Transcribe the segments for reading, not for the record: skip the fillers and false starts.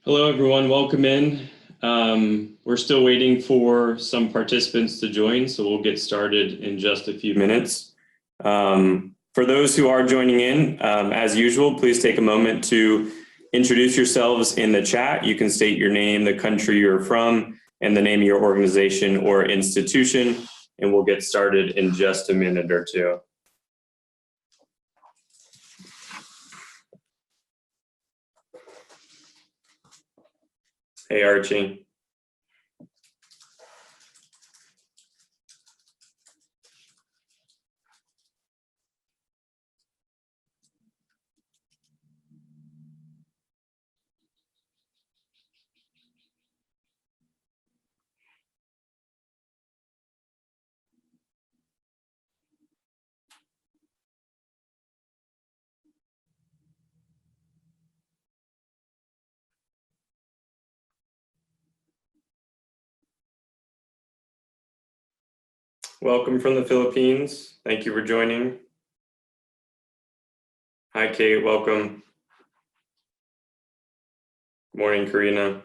Hello, everyone. Welcome in. We're still waiting for some participants to join, so we'll get started in just a few minutes. For those who are joining in, as usual, please take a moment to introduce yourselves in the chat. You can state your name, the country you're from, and the name of your organization or institution, and we'll get started in just a minute or two. Hey, Archie. Welcome from the Philippines. Thank you for joining. Hi, Kate. Welcome. Good morning, Karina.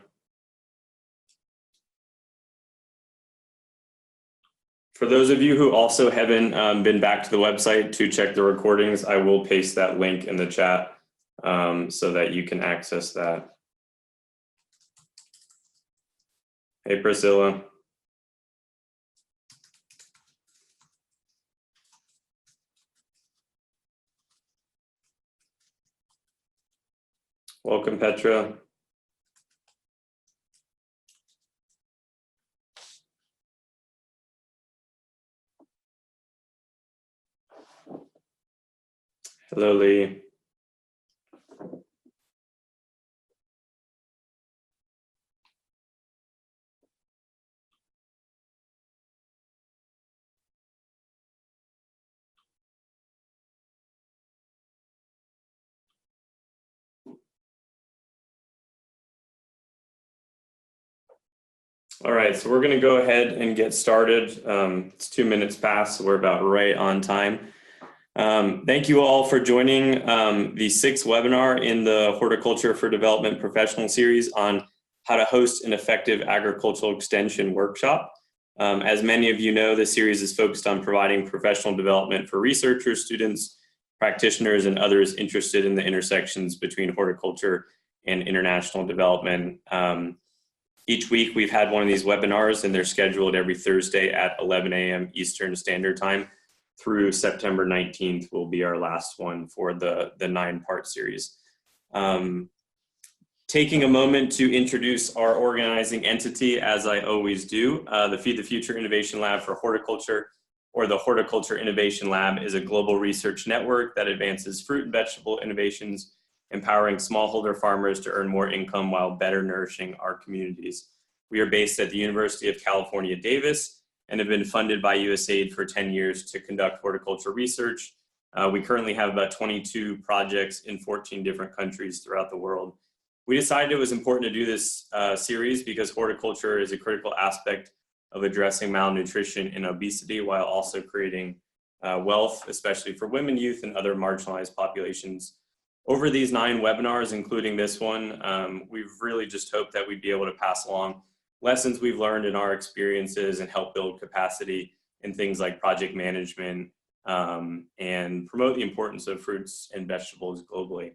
For those of you who also haven't been back to the website to check the recordings, I will paste that link in the chat so that you can access that. Hey, Priscilla. Welcome, Petra. Hello, Lee. All right, so we're going to go ahead and get started. It's 2 minutes past, so we're about right on time. Thank you all for joining the 6th webinar in the Horticulture for Development Professional Series on how to host an effective agricultural extension workshop. As many of you know, this series is focused on providing professional development for researchers, students, practitioners, and others interested in the intersections between horticulture and international development. Each week we've had one of these webinars, and they're scheduled every Thursday at 11 a.m. Eastern Standard Time through September 19th will be our last one for the 9-part series. Taking a moment to introduce our organizing entity, as I always do, the Feed the Future Innovation Lab for Horticulture, or the Horticulture Innovation Lab, is a global research network that advances fruit and vegetable innovations, empowering smallholder farmers to earn more income while better nourishing our communities. We are based at the University of California, Davis, and have been funded by USAID for 10 years to conduct horticulture research. We currently have about 22 projects in 14 different countries throughout the world. We decided it was important to do this series because horticulture is a critical aspect of addressing malnutrition and obesity while also creating wealth, especially for women, youth, and other marginalized populations. Over these 9 webinars, including this one, we've really just hoped that we'd be able to pass along lessons we've learned in our experiences and help build capacity in things like project management and promote the importance of fruits and vegetables globally.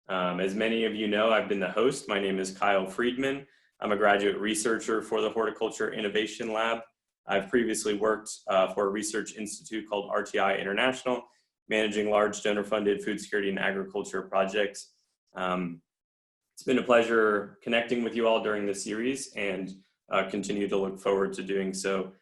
As many of you know, I've been the host. My name is Kyle Friedman. I'm a graduate researcher for the Horticulture Innovation Lab. I've previously worked for a research institute called RTI International, managing large donor-funded food security and agriculture projects. It's been a pleasure connecting with you all during this series and continue to look forward to doing so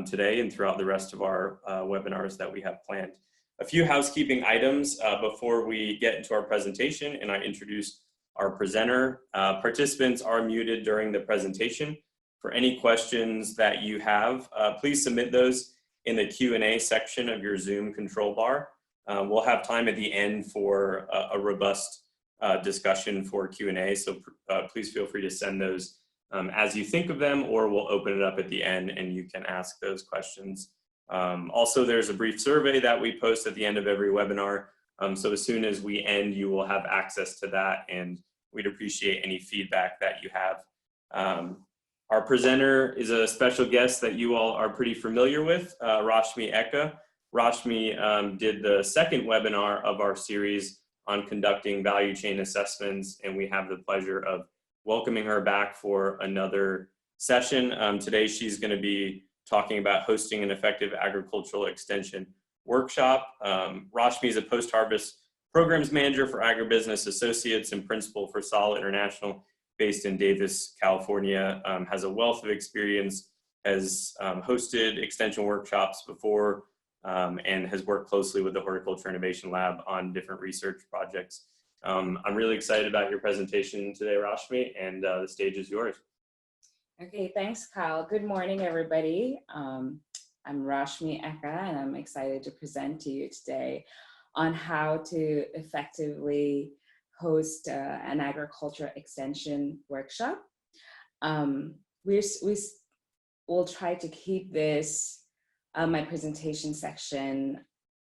today and throughout the rest of our webinars that we have planned. A few housekeeping items before we get into our presentation and I introduce our presenter. Participants are muted during the presentation. For any questions that you have, please submit those in the Q&A section of your Zoom control bar. We'll have time at the end for a robust discussion for Q&A, so please feel free to send those as you think of them, or we'll open it up at the end and you can ask those questions. Also, there's a brief survey that we post at the end of every webinar, so as soon as we end, you will have access to that, and we'd appreciate any feedback that you have. Our presenter is a special guest that you all are pretty familiar with, Rashmi Ekka. Rashmi did the second webinar of our series on conducting value chain assessments, and we have the pleasure of welcoming her back for another session. Today she's going to be talking about hosting an effective agricultural extension workshop. Rashmi is a post-harvest programs manager for Agribusiness Associates and principal for Sal International, based in Davis, California, has a wealth of experience, has hosted extension workshops before, and has worked closely with the Horticultural Innovation Lab on different research projects. I'm really excited about your presentation today, Rashmi, and the stage is yours. Okay, thanks, Kyle. Good morning, everybody. I'm Rashmi Ekka, and I'm excited to present to you today on how to effectively host an agriculture extension workshop. We'll try to keep this, my presentation section,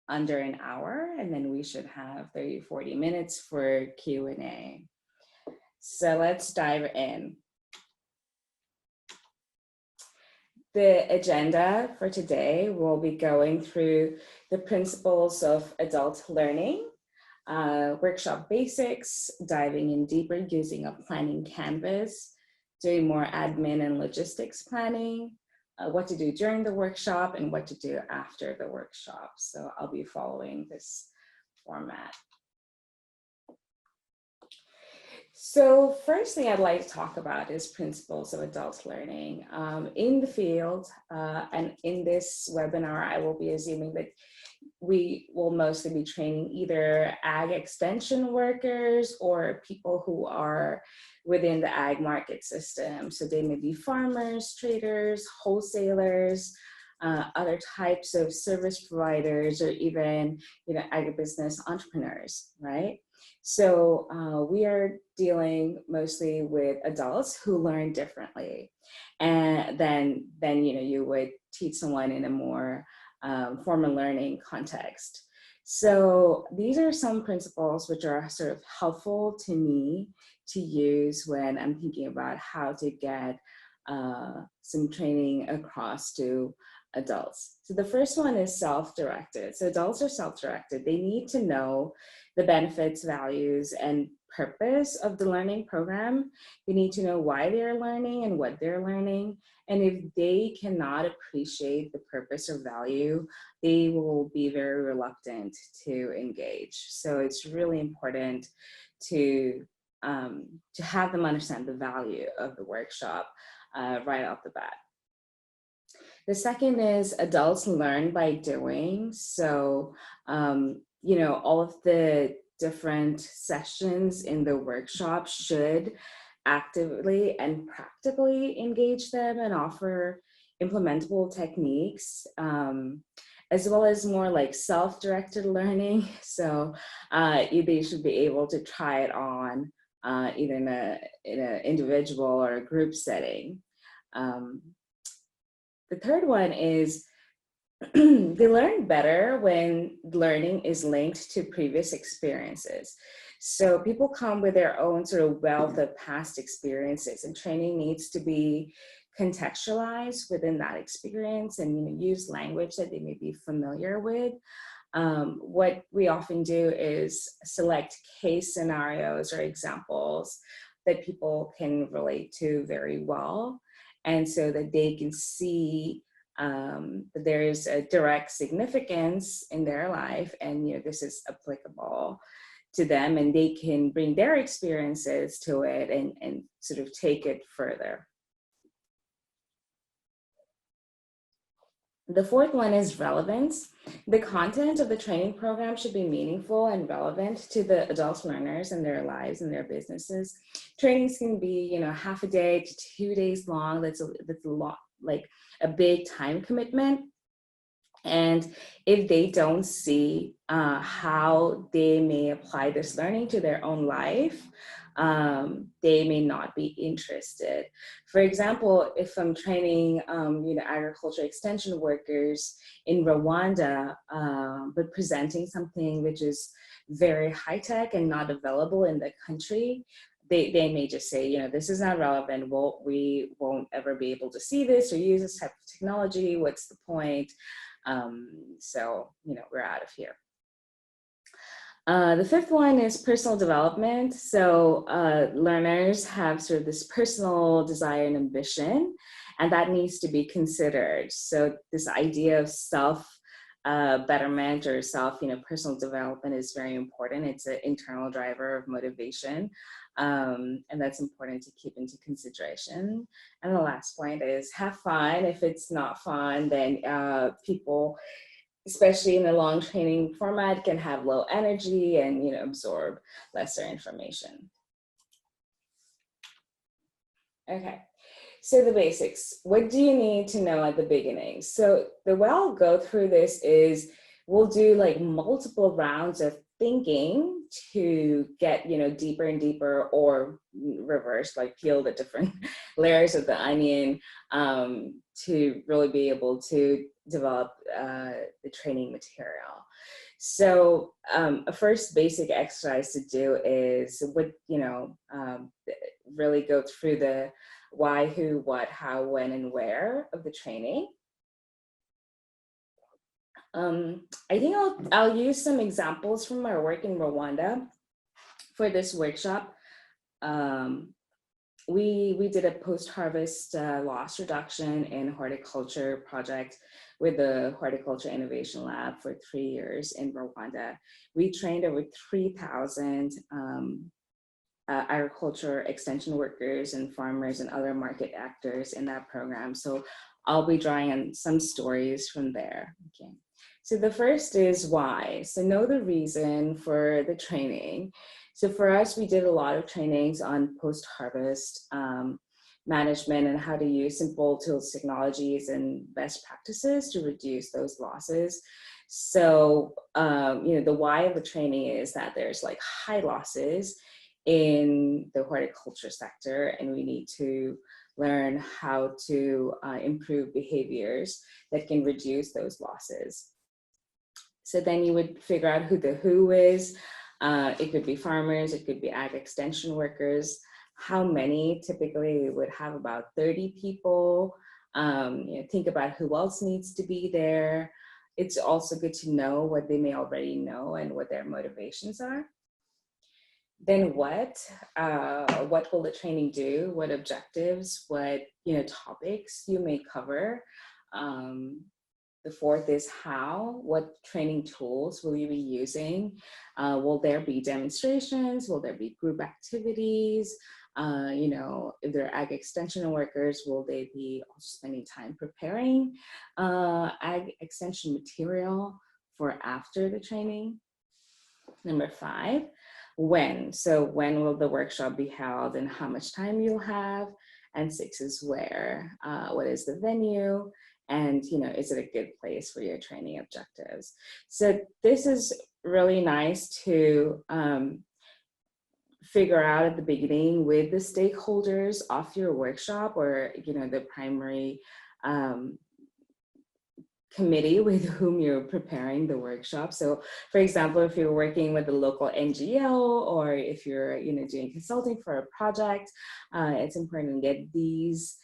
under an hour, and then we should have 30-40 minutes for Q&A. So let's dive in. The agenda for today, we'll be going through the principles of adult learning, workshop basics, diving in deeper using a planning canvas, doing more admin and logistics planning, what to do during the workshop, and what to do after the workshop. So I'll be following this format. So first thing I'd like to talk about is principles of adult learning. In the field and in this webinar, I will be assuming that we will mostly be training either ag extension workers or people who are within the ag market system. So they may be farmers, traders, wholesalers, other types of service providers, or even, agribusiness entrepreneurs, right? So we are dealing mostly with adults who learn differently, and then you would teach someone in a more formal learning context. So these are some principles which are sort of helpful to me to use when I'm thinking about how to get some training across to adults. So the first one is self-directed. So adults are self-directed. They need to know the benefits, values, and purpose of the learning program. They need to know why they're learning and what they're learning. And if they cannot appreciate the purpose or value, they will be very reluctant to engage. So it's really important to have them understand the value of the workshop right off the bat. The second is adults learn by doing. So, all of the different sessions in the workshop should actively and practically engage them and offer implementable techniques, as well as more like self-directed learning. So they should be able to try it on either in an individual or a group setting. The third one is they learn better when learning is linked to previous experiences. So people come with their own sort of wealth of past experiences, and training needs to be contextualized within that experience and use language that they may be familiar with. What we often do is select case scenarios or examples that people can relate to very well, and so that they can see that there is a direct significance in their life, and this is applicable to them, and they can bring their experiences to it and sort of take it further. The fourth one is relevance. The content of the training program should be meaningful and relevant to the adult learners and their lives and their businesses. Trainings can be, half a day to 2 days long. That's a lot, like a big time commitment. And if they don't see how they may apply this learning to their own life, they may not be interested. For example, if I'm training, agriculture extension workers in Rwanda, but presenting something which is very high tech and not available in the country, they may just say, you know, this is not relevant. We won't ever be able to see this or use this type of technology. What's the point? So, you know, we're out of here. The fifth one is personal development. So learners have sort of this personal desire and ambition, and that needs to be considered. So this idea of self betterment or self, you know, personal development is very important. It's an internal driver of motivation, and that's important to keep into consideration. And the last point is have fun. If it's not fun, then people, especially in a long training format, can have low energy and, you know, absorb lesser information. Okay, so the basics. What do you need to know at the beginning? So the way I'll go through this is we'll do like multiple rounds of thinking to get, you know, deeper and deeper, or reverse, like peel the different layers of the onion to really be able to develop the training material. So a first basic exercise to do is really go through the why, who, what, how, when, and where of the training. I think I'll use some examples from our work in Rwanda for this workshop. We did a post-harvest loss reduction in horticulture project with the Horticultural Innovation Lab for 3 years in Rwanda. We trained over 3,000 agriculture extension workers and farmers and other market actors in that program. So I'll be drawing on some stories from there. Okay. So the first is why. So know the reason for the training. So for us, we did a lot of trainings on post-harvest management and how to use simple tools, technologies, and best practices to reduce those losses. So, the why of the training is that there's like high losses in the horticulture sector, and we need to learn how to improve behaviors that can reduce those losses. So then you would figure out who the who is. It could be farmers, it could be ag extension workers. How many? Typically we would have about 30 people. Think about who else needs to be there. It's also good to know what they may already know and what their motivations are. Then what will the training do? What objectives, what topics you may cover? The fourth is how. What training tools will you be using? Will there be demonstrations? Will there be group activities? If they're ag extension workers, will they be also spending time preparing ag extension material for after the training? Number 5, when. So when will the workshop be held and how much time you'll have? And 6 is where. What is the venue? And is it a good place for your training objectives? So this is really nice to figure out at the beginning with the stakeholders of your workshop, or the primary committee with whom you're preparing the workshop. So for example, if you're working with a local NGO, or if you're doing consulting for a project, it's important to get these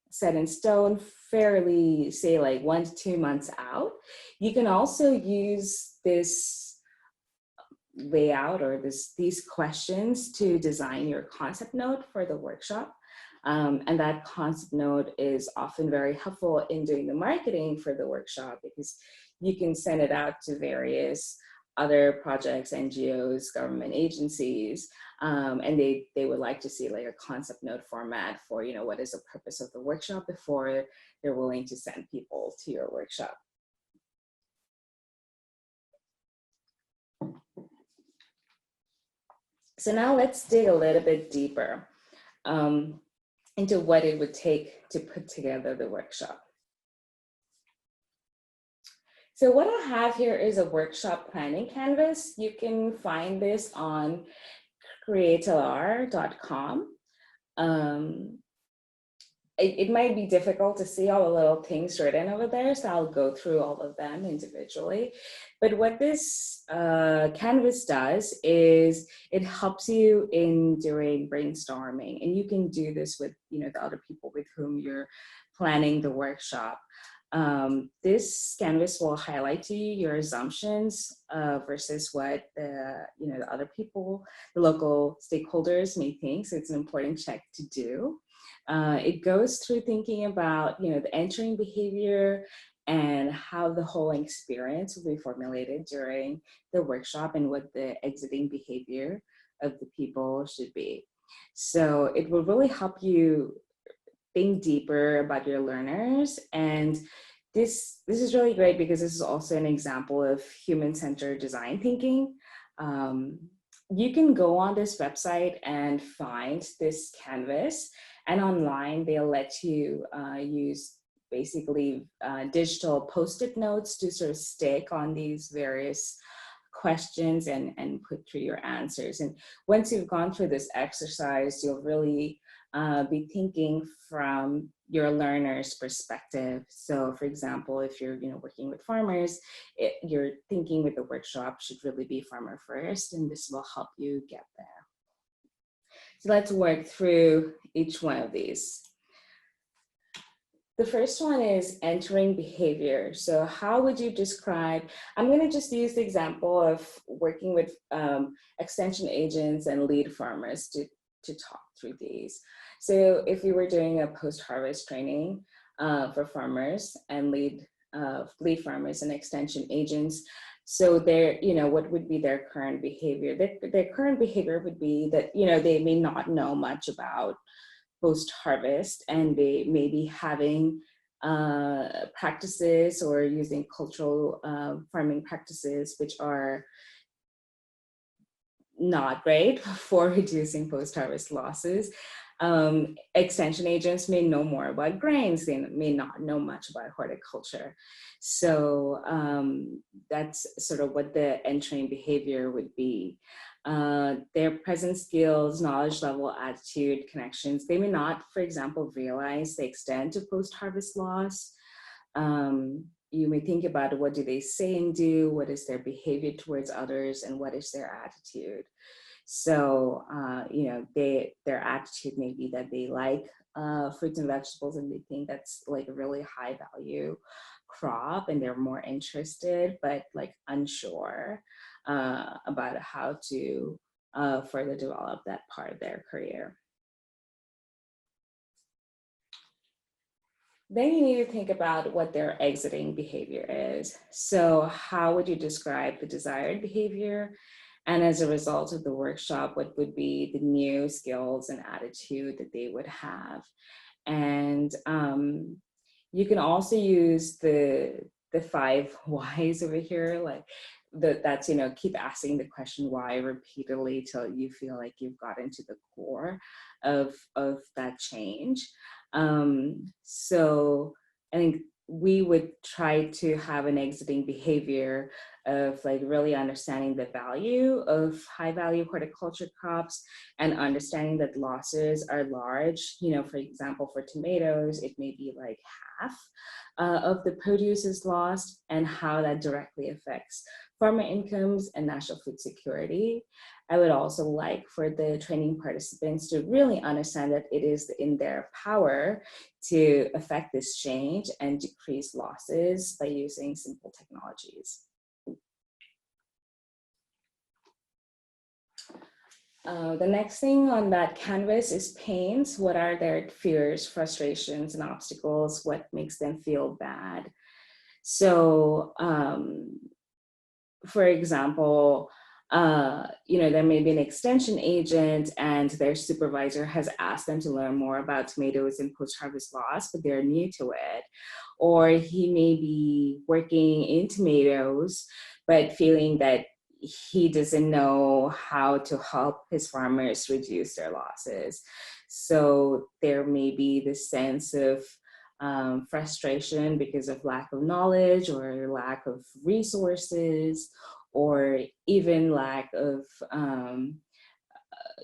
set in stone fairly, say like 1 to 2 months out. You can also use this layout or these questions to design your concept note for the workshop. And that concept note is often very helpful in doing the marketing for the workshop, because you can send it out to various other projects, NGOs, government agencies, and they would like to see like a concept note format for, what is the purpose of the workshop before they're willing to send people to your workshop. So now let's dig a little bit deeper into what it would take to put together the workshop. So what I have here is a workshop planning canvas. You can find this on createlr.com. It might be difficult to see all the little things written over there, so I'll go through all of them individually. But what this canvas does is it helps you in doing brainstorming, and you can do this with the other people with whom you're planning the workshop. This canvas will highlight to you your assumptions versus what the other people, the local stakeholders may think. So it's an important check to do. It goes through thinking about the entering behavior and how the whole experience will be formulated during the workshop and what the exiting behavior of the people should be. So it will really help you think deeper about your learners. And this is really great because this is also an example of human-centered design thinking. You can go on this website and find this canvas, and online they'll let you use basically digital post-it notes to sort of stick on these various questions and put through your answers. And once you've gone through this exercise, you'll really be thinking from your learner's perspective. So for example, if you're working with farmers, your thinking with the workshop should really be farmer first, and this will help you get there. So let's work through each one of these. The first one is entering behavior. So how would you describe, I'm going to just use the example of working with extension agents and lead farmers to talk through these. So if we were doing a post-harvest training for farmers and lead farmers and extension agents, so what would be their current behavior? Their current behavior would be that, they may not know much about post-harvest, and they may be having practices or using cultural farming practices which are not great for reducing post-harvest losses. Extension agents may know more about grains, they may not know much about horticulture. So that's sort of what the entering behavior would be. Their present skills, knowledge level, attitude, connections, they may not, for example, realize the extent of post-harvest loss. You may think about what do they say and do, what is their behavior towards others, and what is their attitude. So, their attitude may be that they like fruits and vegetables, and they think that's like a really high value crop, and they're more interested, but like unsure about how to further develop that part of their career. Then you need to think about what their exiting behavior is. So how would you describe the desired behavior? And as a result of the workshop, what would be the new skills and attitude that they would have? And you can also use the 5 whys over here, like that's, keep asking the question why repeatedly till you feel like you've gotten to the core of that change. So I think we would try to have an exiting behavior of like really understanding the value of high value horticulture crops and understanding that losses are large. For example, for tomatoes, it may be like half of the produce is lost, and how that directly affects farmer incomes and national food security. I would also like for the training participants to really understand that it is in their power to affect this change and decrease losses by using simple technologies. The next thing on that canvas is pains. What are their fears, frustrations, and obstacles? What makes them feel bad? So, for example, there may be an extension agent and their supervisor has asked them to learn more about tomatoes and post-harvest loss, but they're new to it. Or he may be working in tomatoes, but feeling that he doesn't know how to help his farmers reduce their losses. So there may be this sense of frustration because of lack of knowledge or lack of resources, or even lack of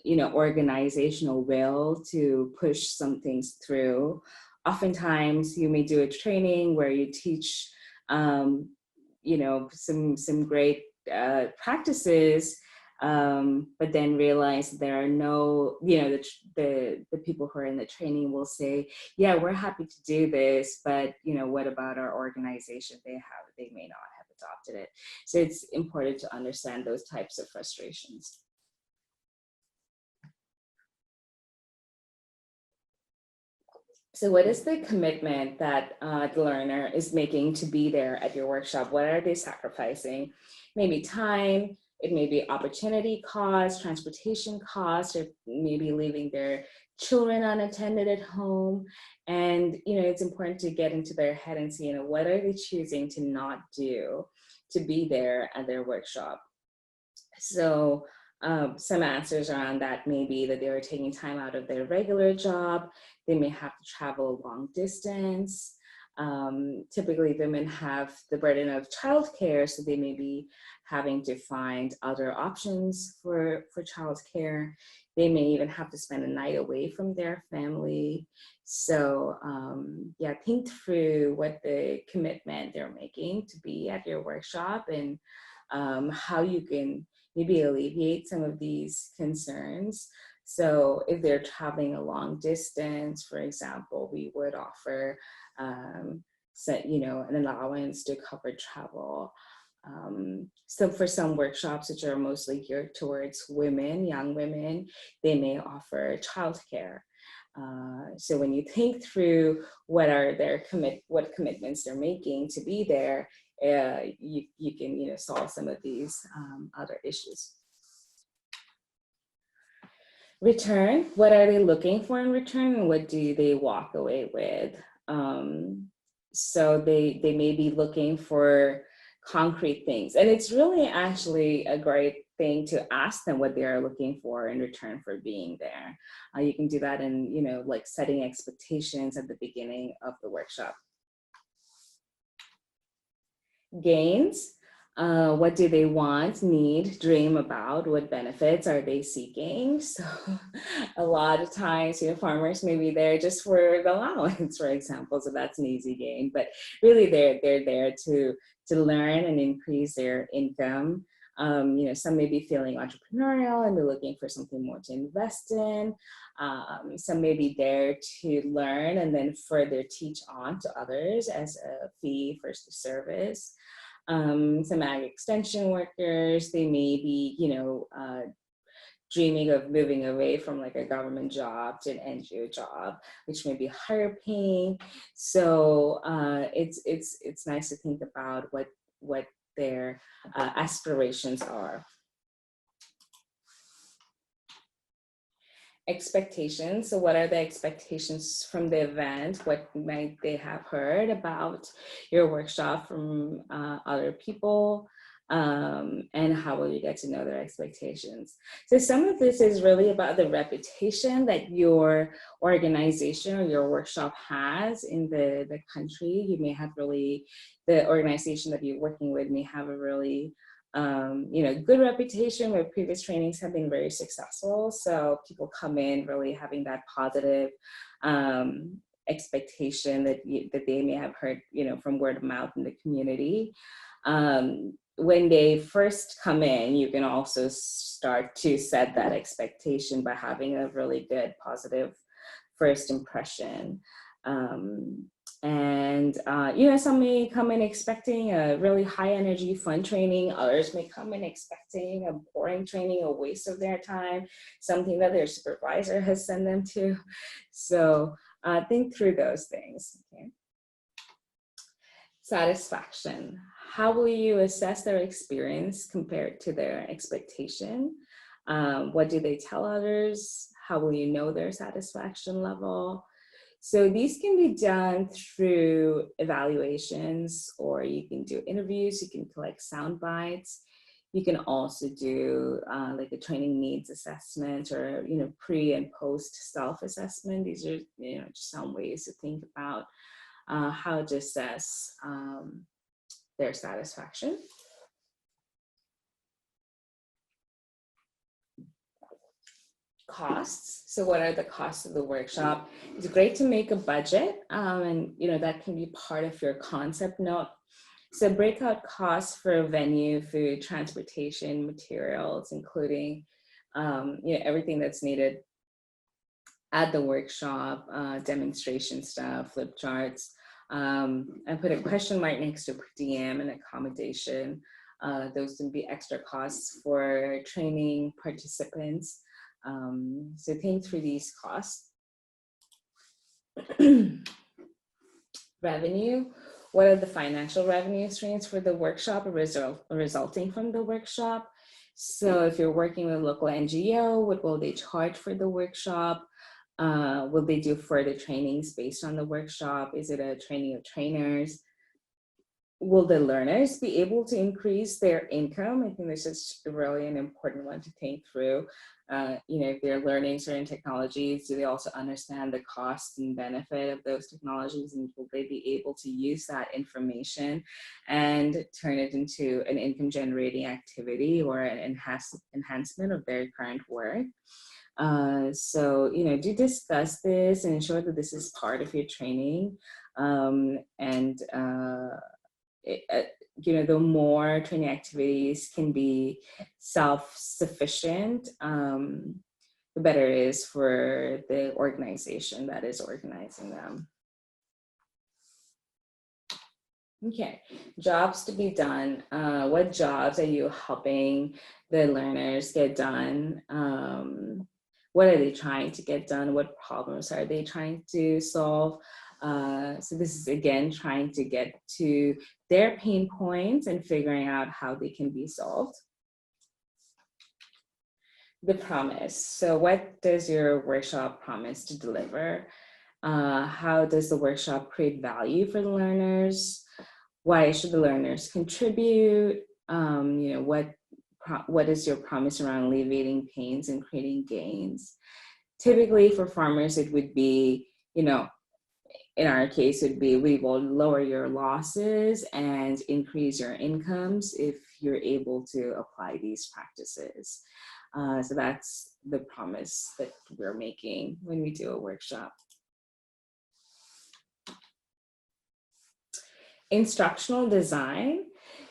organizational will to push some things through. Oftentimes you may do a training where you teach some great practices, but then realize there are no, the people who are in the training will say, yeah, we're happy to do this, but what about our organization? They may not have adopted it. So it's important to understand those types of frustrations. So what is the commitment that the learner is making to be there at your workshop? What are they sacrificing? Maybe time, it may be opportunity cost, transportation cost, or maybe leaving their children unattended at home. And it's important to get into their head and see, what are they choosing to not do to be there at their workshop? So some answers around that may be that they are taking time out of their regular job. They may have to travel a long distance. Typically, women have the burden of childcare, so they may be having to find other options for childcare. They may even have to spend a night away from their family. So yeah, think through what the commitment they're making to be at your workshop, and how you can maybe alleviate some of these concerns. So if they're traveling a long distance, for example, we would offer an allowance to cover travel. So for some workshops, which are mostly geared towards women, young women, they may offer childcare. So when you think through what commitments they're making to be there, you can solve some of these other issues. Return, what are they looking for in return, and what do they walk away with? So they may be looking for concrete things, and it's really actually a great thing to ask them what they are looking for in return for being there. You can do that in like setting expectations at the beginning of the workshop. Gains, what do they want, need, dream about? What benefits are they seeking? So a lot of times, farmers may be there just for the allowance, for example, so that's an easy gain, but really they're there to learn and increase their income. Some may be feeling entrepreneurial and be looking for something more to invest in. Some may be there to learn and then further teach on to others as a fee for the service. Some ag extension workers, they may be, dreaming of moving away from like a government job to an NGO job, which may be higher paying. So it's nice to think about what their aspirations are. Expectations. So what are the expectations from the event? What might they have heard about your workshop from other people? And how will you get to know their expectations? So some of this is really about the reputation that your organization or your workshop has in the country. You may have the organization that you're working with may have a really good reputation where previous trainings have been very successful. So people come in really having that positive expectation that they may have heard, from word of mouth in the community. When they first come in, you can also start to set that expectation by having a really good positive first impression. Some may come in expecting a really high energy, fun training. Others may come in expecting a boring training, a waste of their time, something that their supervisor has sent them to. So think through those things. Okay. Satisfaction. How will you assess their experience compared to their expectation? What do they tell others? How will you know their satisfaction level? So these can be done through evaluations, or you can do interviews, you can collect sound bites. You can also do like a training needs assessment, or pre and post self-assessment. These are just some ways to think about how to assess their satisfaction. Costs. So what are the costs of the workshop? It's great to make a budget, and that can be part of your concept note. So breakout costs for venue, food, transportation, materials, including everything that's needed at the workshop, demonstration stuff, flip charts. I put a question mark next to per diem and accommodation. Those would be extra costs for training participants. So think through these costs. Revenue. What are the financial revenue streams for the workshop resulting from the workshop? So if you're working with a local NGO, what will they charge for the workshop? Will they do further trainings based on the workshop? Is it a training of trainers? Will the learners be able to increase their income? I think this is really an important one to think through. If they're learning certain technologies, do they also understand the cost and benefit of those technologies? And will they be able to use that information and turn it into an income generating activity or an enhancement of their current work? Do discuss this and ensure that this is part of your training. The more training activities can be self-sufficient, the better it is for the organization that is organizing them. Okay, jobs to be done. What jobs are you helping the learners get done? What are they trying to get done? What problems are they trying to solve? So this is, again, trying to get to their pain points and figuring out how they can be solved. The promise. So what does your workshop promise to deliver? How does the workshop create value for the learners? Why should the learners contribute? What is your promise around alleviating pains and creating gains? Typically for farmers, it would be, in our case, it'd be we will lower your losses and increase your incomes if you're able to apply these practices. So that's the promise that we're making when we do a workshop. Instructional design.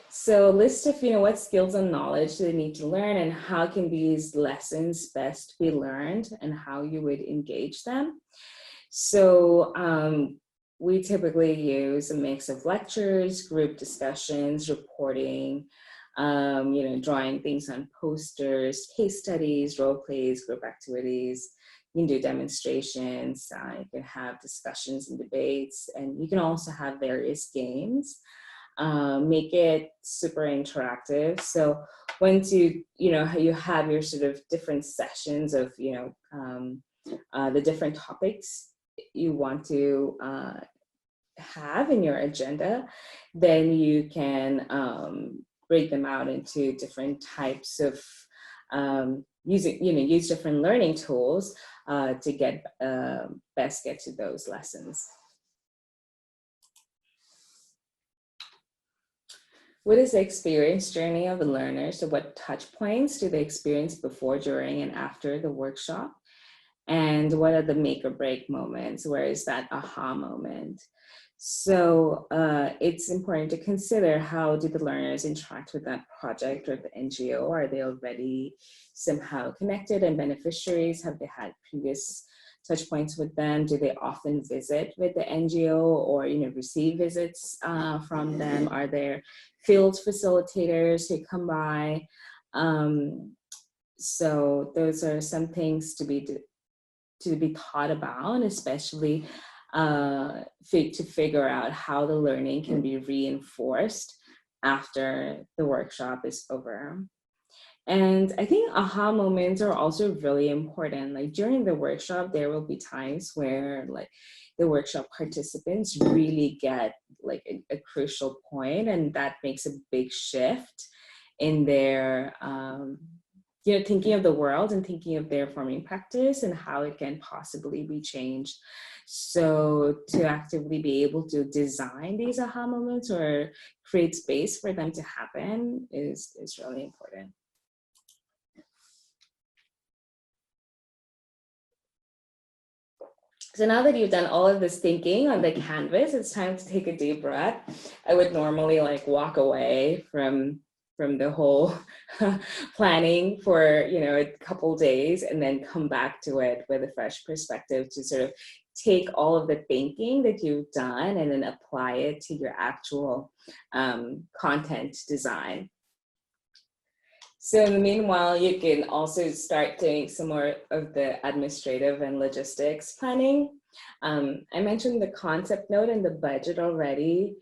So list of, what skills and knowledge do they need to learn and how can these lessons best be learned and how you would engage them. So we typically use a mix of lectures, group discussions, reporting, drawing things on posters, case studies, role plays, group activities. You can do demonstrations, you can have discussions and debates, and you can also have various games. Make it super interactive. So once you have your sort of different sessions of, the different topics you want to have in your agenda, then you can break them out into different types of use different learning tools to best get to those lessons. What is the experience journey of the learners? So what touch points do they experience before, during, and after the workshop? And what are the make or break moments? Where is that aha moment? So it's important to consider, how do the learners interact with that project or the NGO? Are they already somehow connected and beneficiaries? Have they had previous touch points with them? Do they often visit with the NGO or receive visits from them? Are there field facilitators who come by? So those are some things to be thought about, especially to figure out how the learning can be reinforced after the workshop is over. And I think aha moments are also really important. Like during the workshop, there will be times where the workshop participants really get a crucial point, and that makes a big shift in their thinking of the world and thinking of their farming practice and how it can possibly be changed. So to actively be able to design these aha moments or create space for them to happen is really important. So now that you've done all of this thinking on the canvas, it's time to take a deep breath. I would normally like walk away from the whole planning for, you know, a couple days and then come back to it with a fresh perspective to sort of take all of the thinking that you've done and then apply it to your actual content design. So in the meanwhile, you can also start doing some more of the administrative and logistics planning. I mentioned the concept note and the budget already.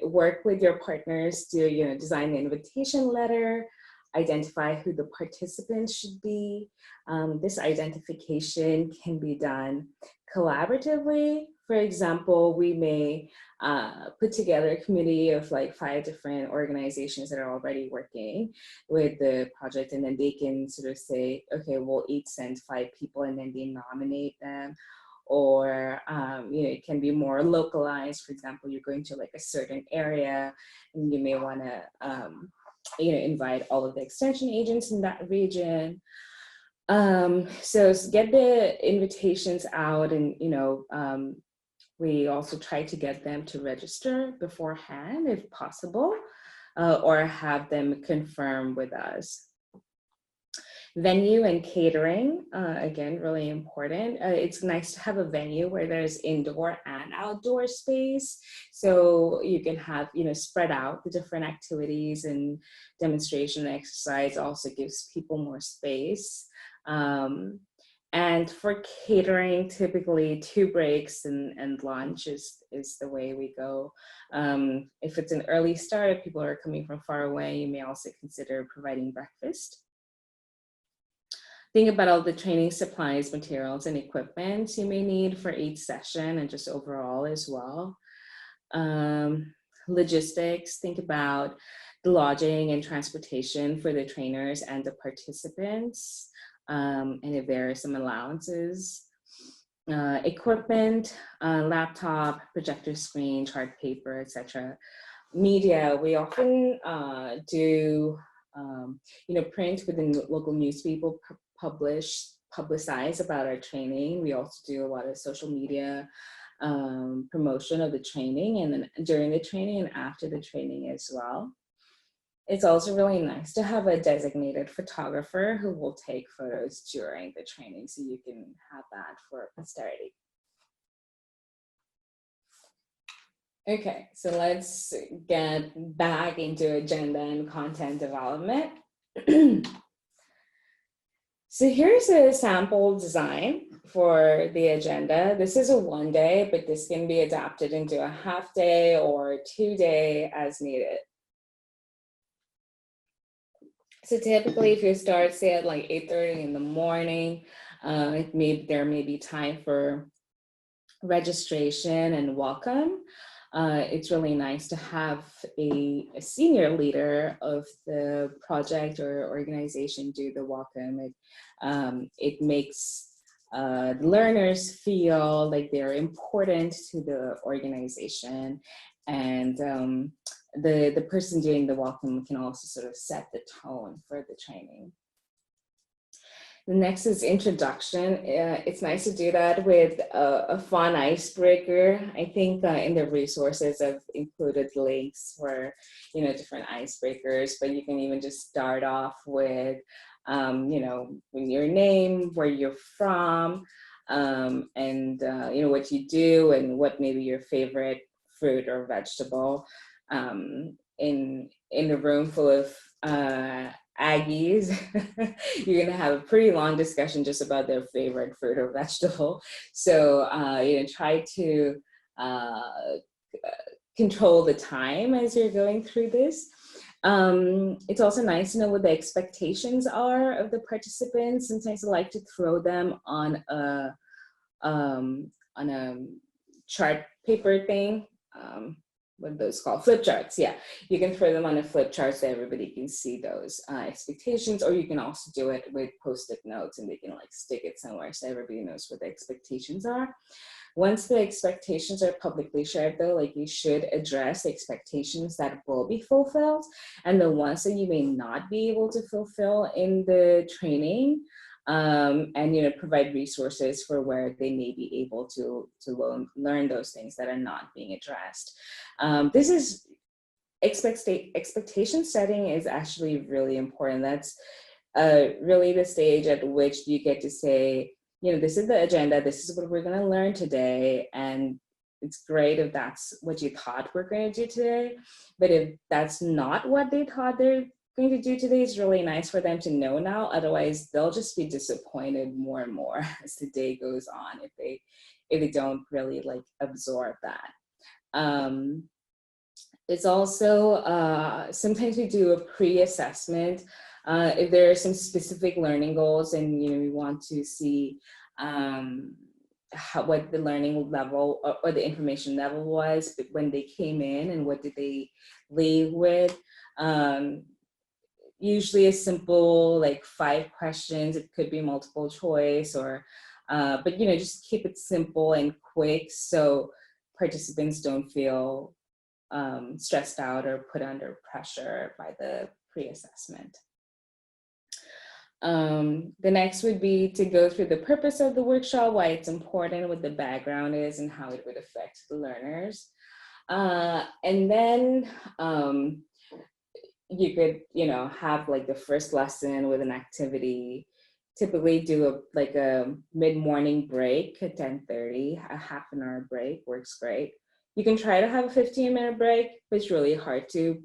Work with your partners to, you know, design the invitation letter, identify who the participants should be. This identification can be done collaboratively. For example, we may put together a committee of like 5 different organizations that are already working with the project, and then they can sort of say, okay, we'll each send 5 people, and then they nominate them. Or you know, it can be more localized. For example, you're going to like a certain area, and you may want to you know, invite all of the extension agents in that region. So get the invitations out, and you know, we also try to get them to register beforehand if possible, or have them confirm with us. Venue and catering, again, really important. It's nice to have a venue where there's indoor and outdoor space, so you can have, you know, spread out the different activities, and demonstration exercise also gives people more space. And for catering, typically 2 breaks and lunch is the way we go. If it's an early start, people are coming from far away, you may also consider providing breakfast. Think about all the training supplies, materials, and equipment you may need for each session and just overall as well. Logistics, think about the lodging and transportation for the trainers and the participants, and if there are some allowances. Equipment, laptop, projector screen, chart paper, etc. Media, we often do you know, print within local newspaper, publicize about our training. We also do a lot of social media promotion of the training, and then during the training and after the training as well. It's also really nice to have a designated photographer who will take photos during the training, so you can have that for posterity. Okay, so let's get back into agenda and content development. So here's a sample design for the agenda. This is a 1 day, but this can be adapted into a half day or 2 day as needed. So typically, if you start, say, at like 8:30 in the morning, there may be time for registration and welcome. It's really nice to have a senior leader of the project or organization do the welcome. It makes the learners feel like they're important to the organization, and the person doing the welcome can also sort of set the tone for the training. The next is introduction. It's nice to do that with a fun icebreaker. I think in the resources I've included links for, you know, different icebreakers, but you can even just start off with, you know, your name, where you're from, and you know, what you do, and what maybe your favorite fruit or vegetable. In a room full of Aggies, you're gonna have a pretty long discussion just about their favorite fruit or vegetable. So you know, try to control the time as you're going through this. It's also nice to know what the expectations are of the participants. Sometimes I like to throw them on a chart paper thing. What are those called? Flip charts. Yeah, you can throw them on a flip chart so everybody can see those expectations, or you can also do it with post-it notes, and they can like stick it somewhere so everybody knows what the expectations are. Once the expectations are publicly shared, though, like, you should address the expectations that will be fulfilled, and the ones that you may not be able to fulfill in the training. and provide resources for where they may be able to learn those things that are not being addressed. This is expectation setting is actually really important. That's really the stage at which you get to say, this is the agenda, this is what we're going to learn today, and it's great if that's what you thought we're going to do today, but if that's not what they thought they're going to do today, it's really nice for them to know now. Otherwise, they'll just be disappointed more and more as the day goes on if they don't really absorb that. It's also, sometimes we do a pre-assessment. If there are some specific learning goals and we want to see what the learning level or the information level was when they came in and what did they leave with. Usually a simple 5 questions, it could be multiple choice or, but just keep it simple and quick so participants don't feel stressed out or put under pressure by the pre-assessment. The next would be to go through the purpose of the workshop, why it's important, what the background is, and how it would affect the learners. And then you could, have the first lesson with an activity, typically do a mid-morning break at 10:30, a half an hour break works great. You can try to have a 15-minute break, but it's really hard to,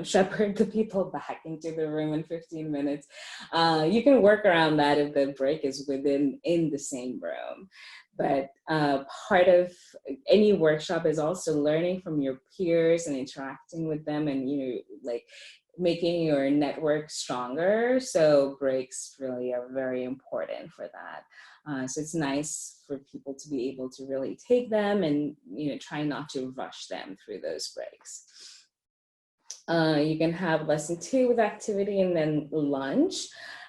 shepherd the people back into the room in 15 minutes. You can work around that if the break is in the same room. But part of any workshop is also learning from your peers and interacting with them and, making your network stronger. So breaks really are very important for that. So it's nice for people to be able to really take them and, try not to rush them through those breaks. You can have lesson 2 with activity and then lunch.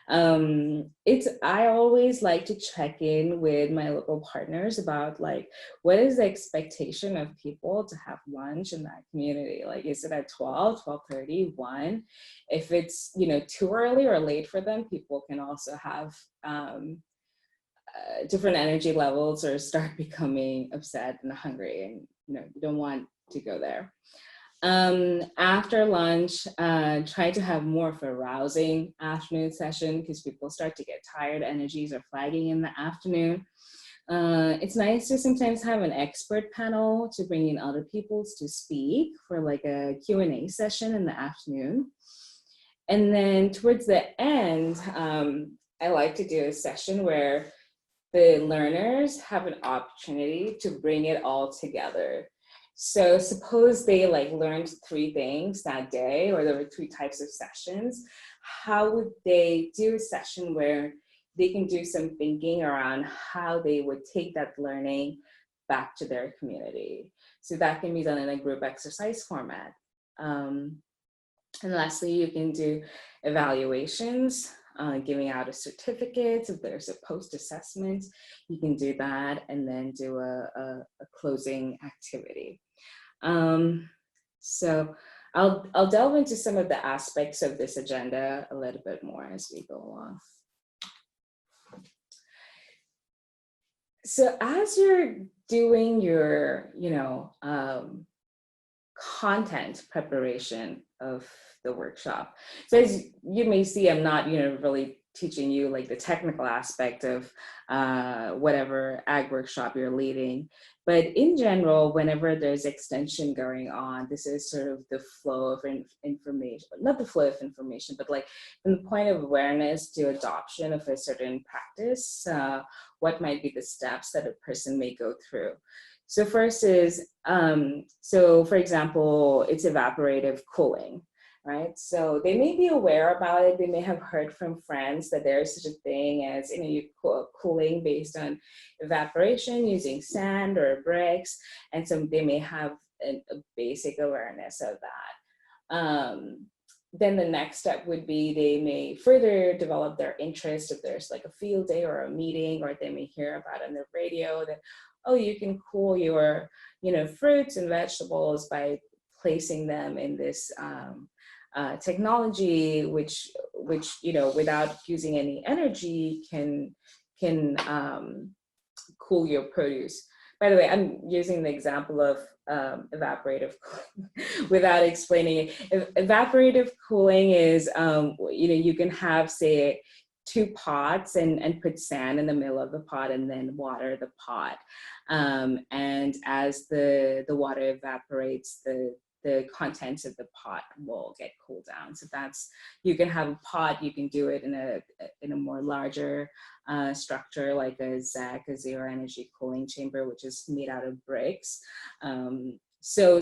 I always like to check in with my local partners about what is the expectation of people to have lunch in that community? Is it at 12, 12:30, 1? If it's, too early or late for them, people can also have different energy levels or start becoming upset and hungry, and you don't want to go there. After lunch, try to have more of a rousing afternoon session because people start to get tired, energies are flagging in the afternoon. It's nice to sometimes have an expert panel to bring in other people to speak for a Q&A session in the afternoon. And then towards the end, I like to do a session where the learners have an opportunity to bring it all together. So suppose they learned 3 things that day, or there were 3 types of sessions. How would they do a session where they can do some thinking around how they would take that learning back to their community? So that can be done in a group exercise format. And lastly, you can do evaluations, giving out a certificate. If there's a post-assessment, you can do that and then do a closing activity. So I'll delve into some of the aspects of this agenda a little bit more as we go along. So as you're doing your, content preparation of the workshop. So as you may see, I'm not, really teaching you the technical aspect of whatever ag workshop you're leading. But in general, whenever there's extension going on, this is sort of the flow of information, not the flow of information, but from the point of awareness to adoption of a certain practice, what might be the steps that a person may go through. So first is, so for example, it's evaporative cooling, right? So they may be aware about it. They may have heard from friends that there's such a thing as, cooling based on evaporation using sand or bricks. And so they may have a basic awareness of that. Then the next step would be they may further develop their interest if there's a field day or a meeting, or they may hear about it on the radio that, oh, you can cool your, fruits and vegetables by placing them in this technology, which without using any energy can cool your produce. By the way, I'm using the example of evaporative cooling without explaining it. Evaporative cooling is, you can have, say, 2 pots and put sand in the middle of the pot and then water the pot. And as the water evaporates, the contents of the pot will get cooled down. So that's, you can have a pot, you can do it in a more larger structure like a ZEC, a zero energy cooling chamber, which is made out of bricks. So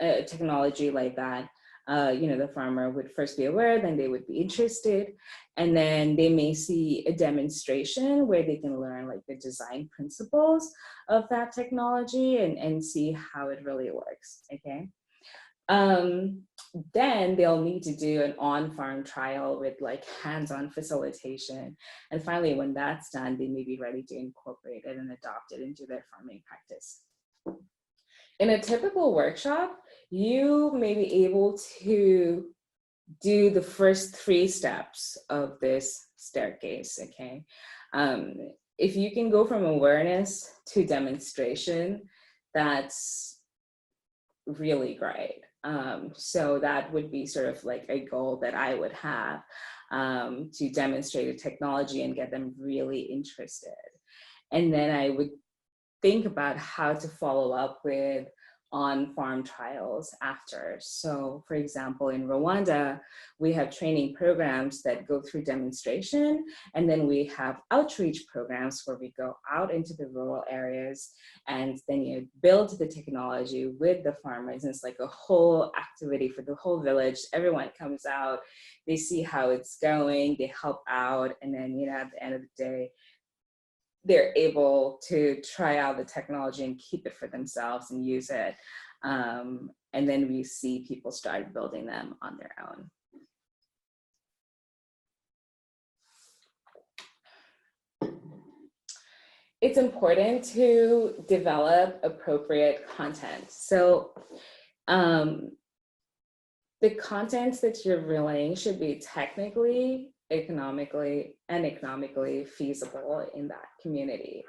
a technology like that, the farmer would first be aware, then they would be interested, and then they may see a demonstration where they can learn like the design principles of that technology and see how it really works, okay? Then they'll need to do an on-farm trial with like hands-on facilitation. And finally, when that's done, they may be ready to incorporate it and adopt it into their farming practice. In a typical workshop, you may be able to do the first 3 steps of this staircase, okay? If you can go from awareness to demonstration, that's really great. So that would be sort of like a goal that I would have, to demonstrate a technology and get them really interested. And then I would think about how to follow up with on-farm trials after. So for example, in Rwanda, we have training programs that go through demonstration, and then we have outreach programs where we go out into the rural areas and then you build the technology with the farmers. And it's like a whole activity for the whole village. Everyone comes out, they see how it's going, they help out, and then at the end of the day, they're able to try out the technology and keep it for themselves and use it. And then we see people start building them on their own. It's important to develop appropriate content. So the content that you're relaying should be technically, economically feasible in that community.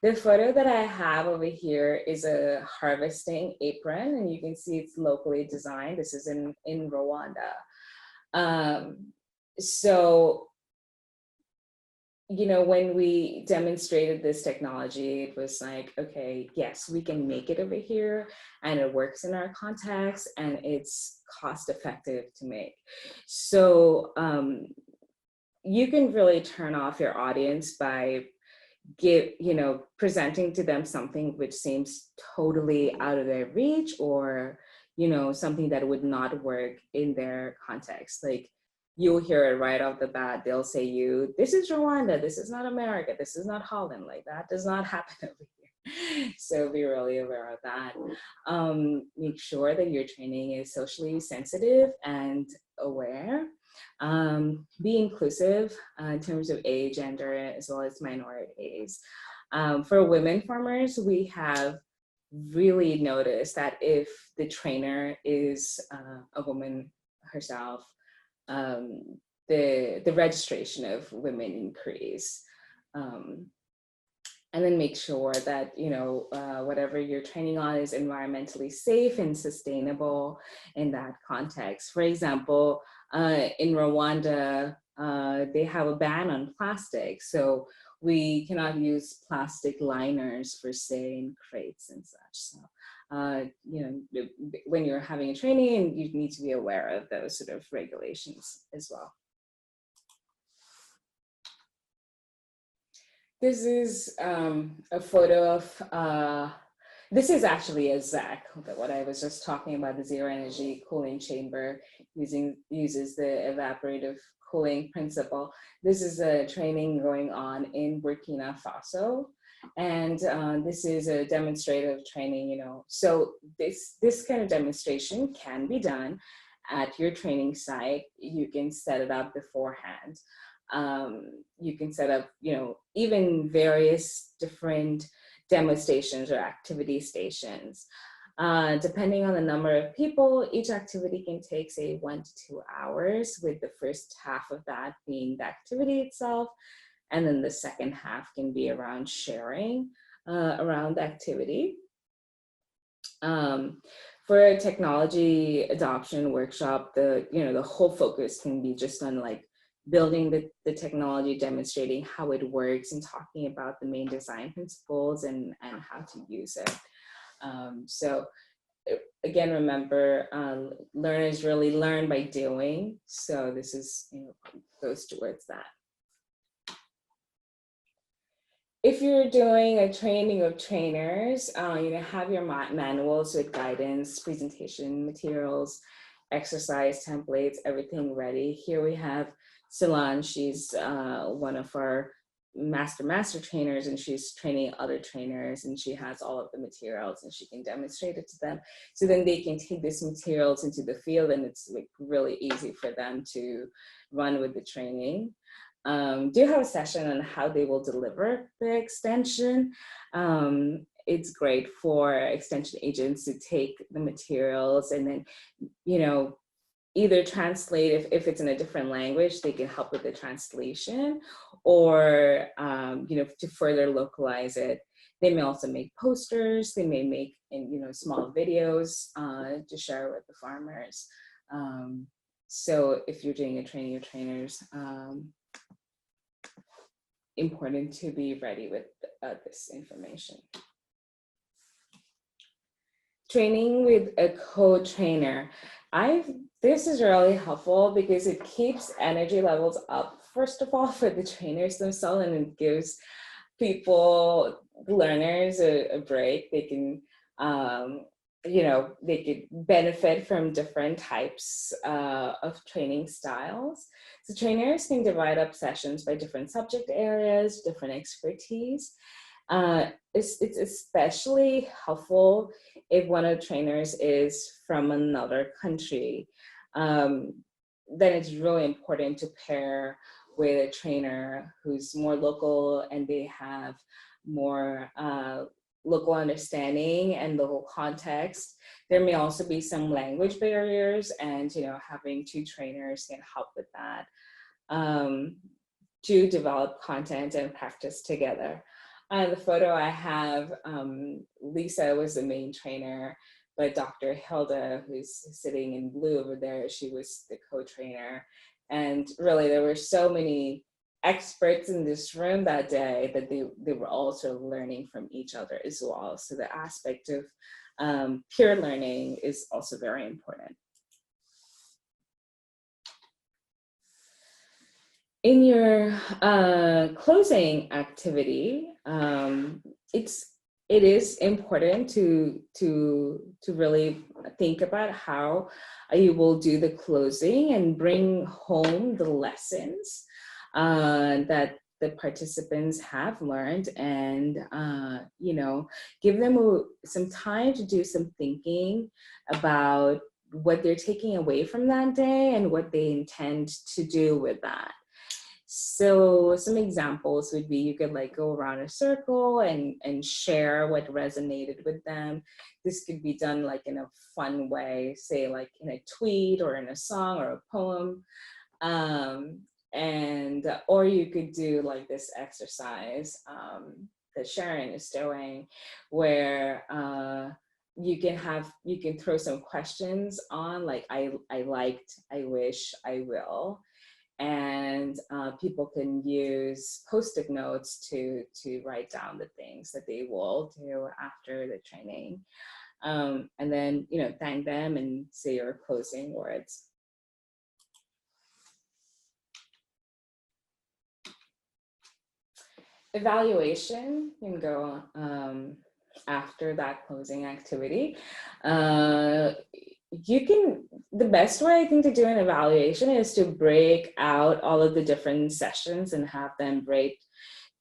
The photo that I have over here is a harvesting apron, and you can see it's locally designed. This is in Rwanda. So, when we demonstrated this technology, it was like, okay, yes, we can make it over here and it works in our context and it's cost effective to make. So you can really turn off your audience by presenting to them something which seems totally out of their reach, or something that would not work in their context. Like, you'll hear it right off the bat. They'll say this is Rwanda, this is not America, this is not Holland. Like, that does not happen over here. So be really aware of that. Make sure that your training is socially sensitive and aware. Be inclusive in terms of age, gender, as well as minorities. For women farmers, we have really noticed that if the trainer is a woman herself, the registration of women increase. And then make sure that whatever you're training on is environmentally safe and sustainable in that context. For example, in Rwanda, they have a ban on plastic, so we cannot use plastic liners for, say, in crates and such. So when you're having a training, you need to be aware of those sort of regulations as well. This is a photo of, this is actually a ZEC, what I was just talking about, the zero energy cooling chamber uses the evaporative cooling principle. This is a training going on in Burkina Faso. And this is a demonstrative training, So this kind of demonstration can be done at your training site. You can set it up beforehand. You can set up, even various different demo stations or activity stations. Depending on the number of people, each activity can take, say, 1 to 2 hours, with the first half of that being the activity itself, and then the second half can be around sharing around the activity. For a technology adoption workshop, the whole focus can be just on like building the technology, demonstrating how it works, and talking about the main design principles and how to use it. So again, remember, learners really learn by doing. So this is, goes towards that. If you're doing a training of trainers, have your manuals with guidance, presentation materials, exercise templates, everything ready. Here we have Solange. She's one of our master trainers, and she's training other trainers, and she has all of the materials and she can demonstrate it to them. So then they can take these materials into the field, and it's like really easy for them to run with the training. Do have a session on how they will deliver the extension. It's great for extension agents to take the materials and then, either translate, if it's in a different language, they can help with the translation, or, to further localize it. They may also make posters, they may make, small videos to share with the farmers. So if you're doing a training of trainers, important to be ready with this information. Training with a co-trainer. This is really helpful because it keeps energy levels up, first of all, for the trainers themselves, and it gives people, learners, a break. They can, they could benefit from different types of training styles. So trainers can divide up sessions by different subject areas, different expertise. It's especially helpful if one of the trainers is from another country. Then it's really important to pair with a trainer who's more local and they have more local understanding and local context. There may also be some language barriers, and having two trainers can help with that, to develop content and practice together. The photo I have, Lisa was the main trainer, but Dr. Hilda, who's sitting in blue over there, she was the co-trainer. And really, there were so many experts in this room that day that they were also learning from each other as well. So the aspect of peer learning is also very important. In your closing activity, it is important to really think about how you will do the closing and bring home the lessons that the participants have learned, and give them some time to do some thinking about what they're taking away from that day and what they intend to do with that. So some examples would be, you could go around a circle and share what resonated with them. This could be done in a fun way, say in a tweet or in a song or a poem. Or you could do this exercise that Sharon is doing, where you can throw some questions on, I liked, I wish, I will. And people can use Post-it notes to write down the things that they will do after the training. And then, thank them and say your closing words. Evaluation can go after that closing activity. The best way I think to do an evaluation is to break out all of the different sessions and have them rate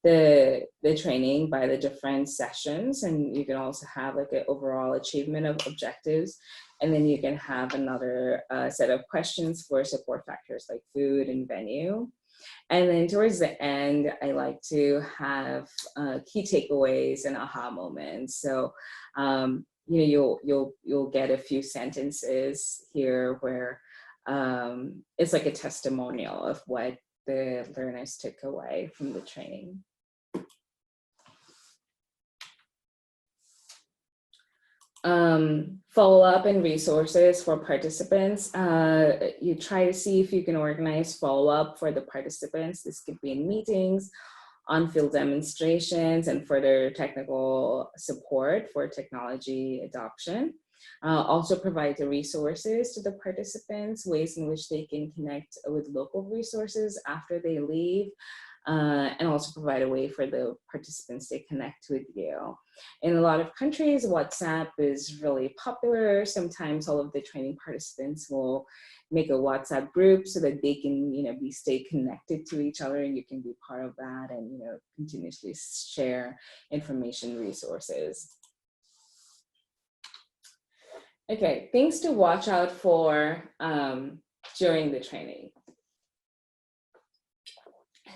the training by the different sessions. And you can also have an overall achievement of objectives. And then you can have another set of questions for support factors like food and venue. And then towards the end, I like to have key takeaways and aha moments. So you'll get a few sentences here where it's like a testimonial of what the learners took away from the training. Follow-up and resources for participants. You try to see if you can organize follow-up for the participants. This could be in meetings, on-field demonstrations, and further technical support for technology adoption. Also provide the resources to the participants, ways in which they can connect with local resources after they leave, and also provide a way for the participants to connect with you. In a lot of countries, WhatsApp is really popular. Sometimes all of the training participants will make a WhatsApp group so that they can, stay connected to each other, and you can be part of that and, continuously share information resources. Okay, things to watch out for during the training.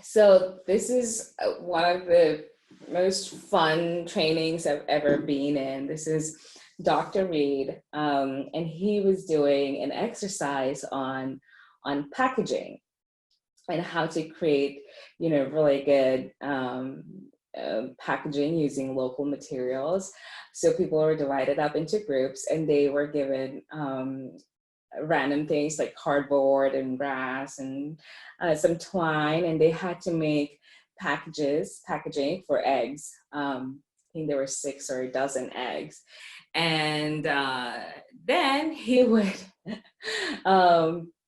So this is one of the most fun trainings I've ever been in. This is Dr. Reed, and he was doing an exercise on packaging and how to create, really good packaging using local materials. So people were divided up into groups, and they were given random things like cardboard and grass and some twine, and they had to make packaging for eggs. I think there were 6 or a dozen eggs. And then he would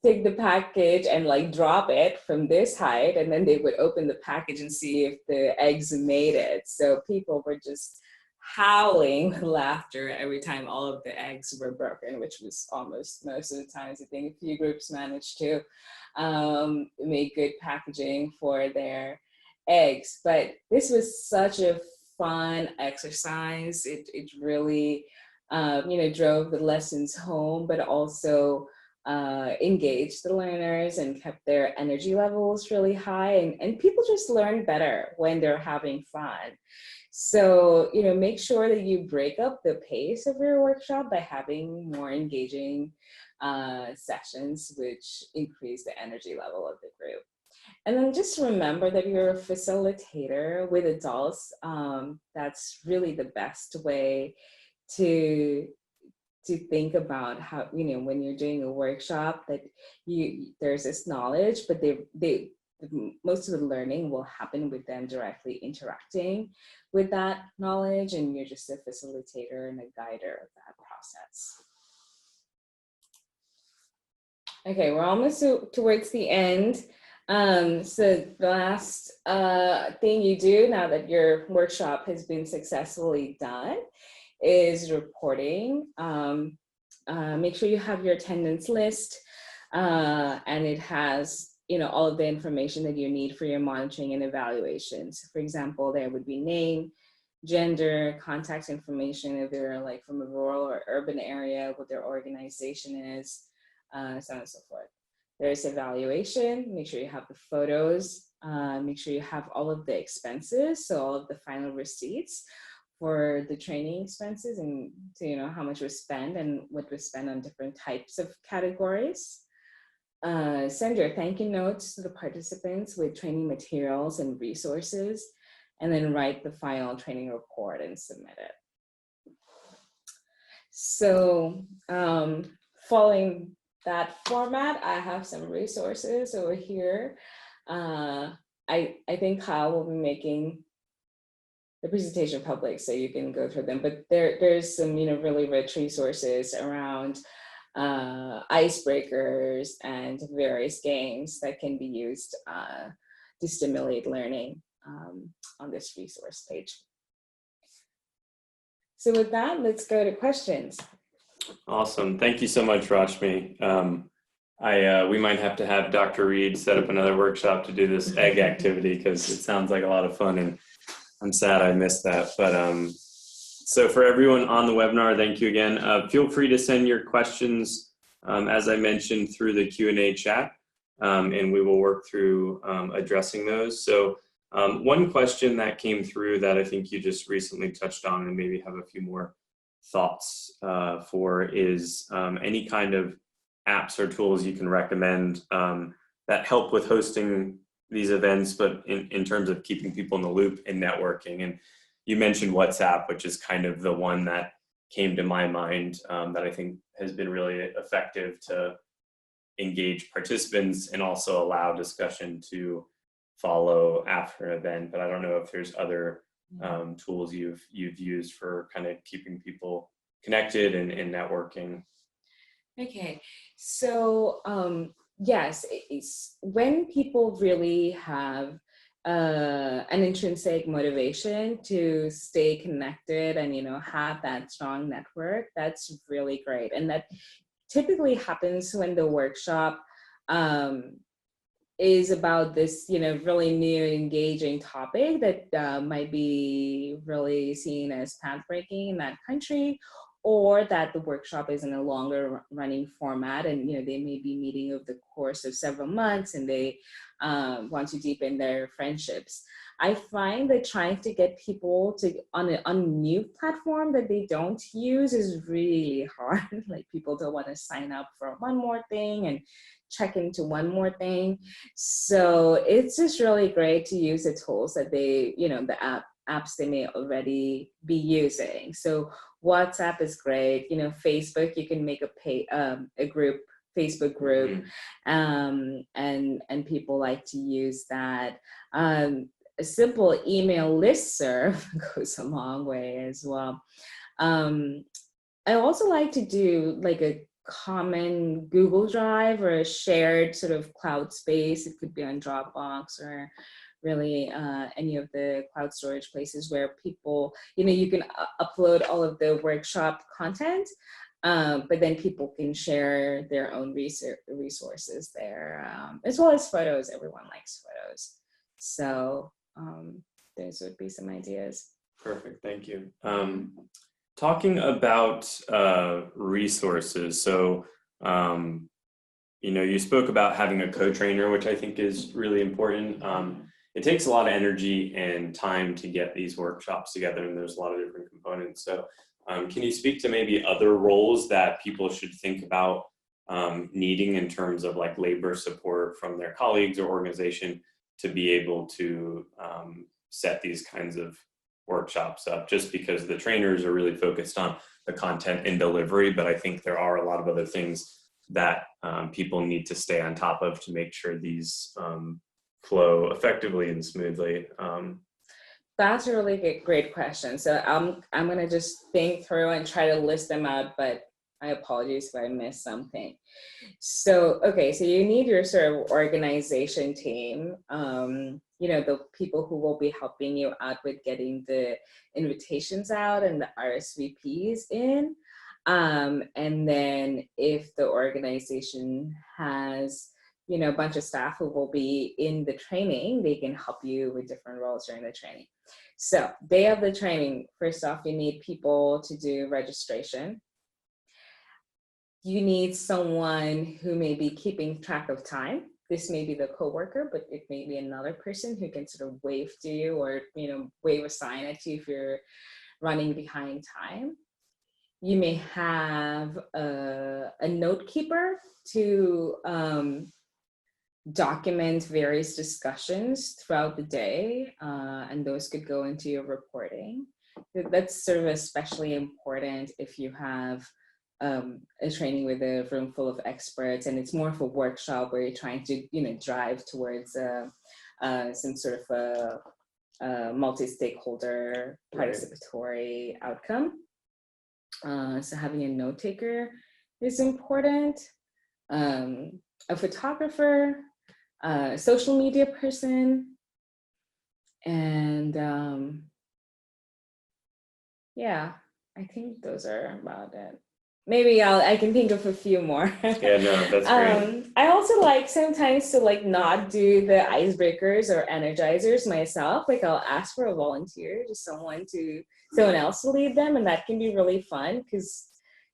take the package and like drop it from this height, and then they would open the package and see if the eggs made it. So people were just howling with laughter every time all of the eggs were broken, which was almost most of the times. I think a few groups managed to make good packaging for their eggs. But this was such a fun exercise. It really drove the lessons home, but also engaged the learners and kept their energy levels really high. And people just learn better when they're having fun. So, make sure that you break up the pace of your workshop by having more engaging sessions, which increase the energy level of the group. And then just remember that you're a facilitator with adults. That's really the best way to think about how, when you're doing a workshop, that there's this knowledge, but most of the learning will happen with them directly interacting with that knowledge, and you're just a facilitator and a guider of that process. Okay, we're almost towards the end. So the last thing you do now that your workshop has been successfully done is reporting. Make sure you have your attendance list, and it has all of the information that you need for your monitoring and evaluations. For example, there would be name, gender, contact information if they're like from a rural or urban area, what their organization is, so on and so forth. There's evaluation. Make sure you have the photos. Make sure you have all of the expenses, so all of the final receipts for the training expenses, and so how much was spent and what was spent on different types of categories. Send your thank you notes to the participants with training materials and resources, and then write the final training report and submit it. So following that format, I have some resources over here. I think Kyle will be making the presentation public so you can go through them, but there's some really rich resources around icebreakers and various games that can be used to stimulate learning on this resource page. So with that, let's go to questions. Awesome. Thank you so much, Rashmi. We might have to have Dr. Reed set up another workshop to do this egg activity, because it sounds like a lot of fun, and I'm sad I missed that. But so for everyone on the webinar, thank you again. Feel free to send your questions, as I mentioned, through the Q&A chat, and we will work through addressing those. So one question that came through that I think you just recently touched on, and maybe have a few more thoughts for is any kind of apps or tools you can recommend that help with hosting these events, but in terms of keeping people in the loop and networking. And you mentioned WhatsApp, which is kind of the one that came to my mind that I think has been really effective to engage participants and also allow discussion to follow after an event. But I don't know if there's other tools you've used for kind of keeping people connected and networking. Okay, so yes, it's when people really have an intrinsic motivation to stay connected and have that strong network, that's really great. And that typically happens when the workshop is about this really new engaging topic that might be really seen as pathbreaking in that country, or that the workshop is in a longer running format and they may be meeting over the course of several months and they want to deepen their friendships. I find that trying to get people to on a new platform that they don't use is really hard. Like, people don't want to sign up for one more thing and check into one more thing. So it's just really great to use the tools that they, the apps they may already be using. So WhatsApp is great. Facebook, you can make a group, Facebook group, and people like to use that. A simple email listserv goes a long way as well. I also like to do like a common Google Drive or a shared sort of cloud space. It could be on Dropbox or really any of the cloud storage places where people, you can upload all of the workshop content, but then people can share their own resources there, as well as photos. Everyone likes photos. So those would be some ideas. Perfect, thank you. Talking about resources, so you spoke about having a co-trainer, which I think is really important. It takes a lot of energy and time to get these workshops together, and there's a lot of different components. So can you speak to maybe other roles that people should think about needing in terms of like labor support from their colleagues or organization to be able to set these kinds of workshops up? Just because the trainers are really focused on the content and delivery, but I think there are a lot of other things that people need to stay on top of to make sure these flow effectively and smoothly. That's a really great question. So I'm gonna just think through and try to list them out, but I apologize if I missed something. So, okay, so you need your sort of organization team, the people who will be helping you out with getting the invitations out and the RSVPs in. And then if the organization has, a bunch of staff who will be in the training, they can help you with different roles during the training. So day of the training, first off, you need people to do registration. You need someone who may be keeping track of time. This may be the coworker, but it may be another person who can sort of wave to you or, wave a sign at you if you're running behind time. You may have a note keeper to document various discussions throughout the day, and those could go into your reporting. That's sort of especially important if you have a training with a room full of experts and it's more of a workshop where you're trying to drive towards some sort of a multi-stakeholder participatory outcome. So having a note taker is important. A photographer, a social media person, and yeah, I think those are about it. Maybe I can think of a few more. Yeah, no, that's great. I also like sometimes to not do the icebreakers or energizers myself. Like, I'll ask for a volunteer, just someone else to lead them, and that can be really fun because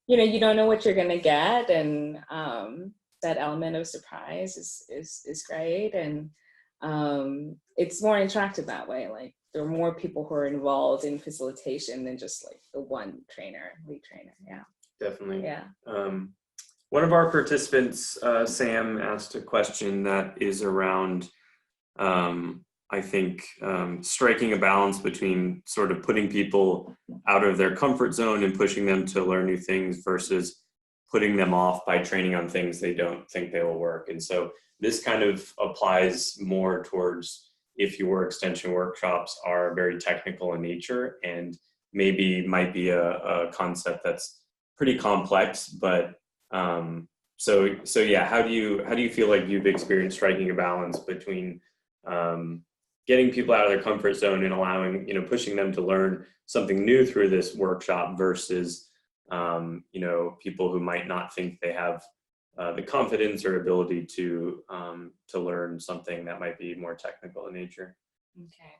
you don't know what you're gonna get, and that element of surprise is great, and it's more interactive that way. Like, there are more people who are involved in facilitation than just like the one trainer, lead trainer. Yeah. Definitely. Yeah. One of our participants, Sam, asked a question that is around, I think, striking a balance between sort of putting people out of their comfort zone and pushing them to learn new things versus putting them off by training on things they don't think they will work. And so this kind of applies more towards if your extension workshops are very technical in nature and maybe might be a concept that's pretty complex, but so yeah, how do you feel like you've experienced striking a balance between getting people out of their comfort zone and allowing, pushing them to learn something new through this workshop versus, people who might not think they have the confidence or ability to learn something that might be more technical in nature? Okay.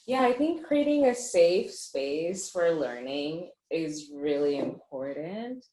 Yeah, I think creating a safe space for learning is really important.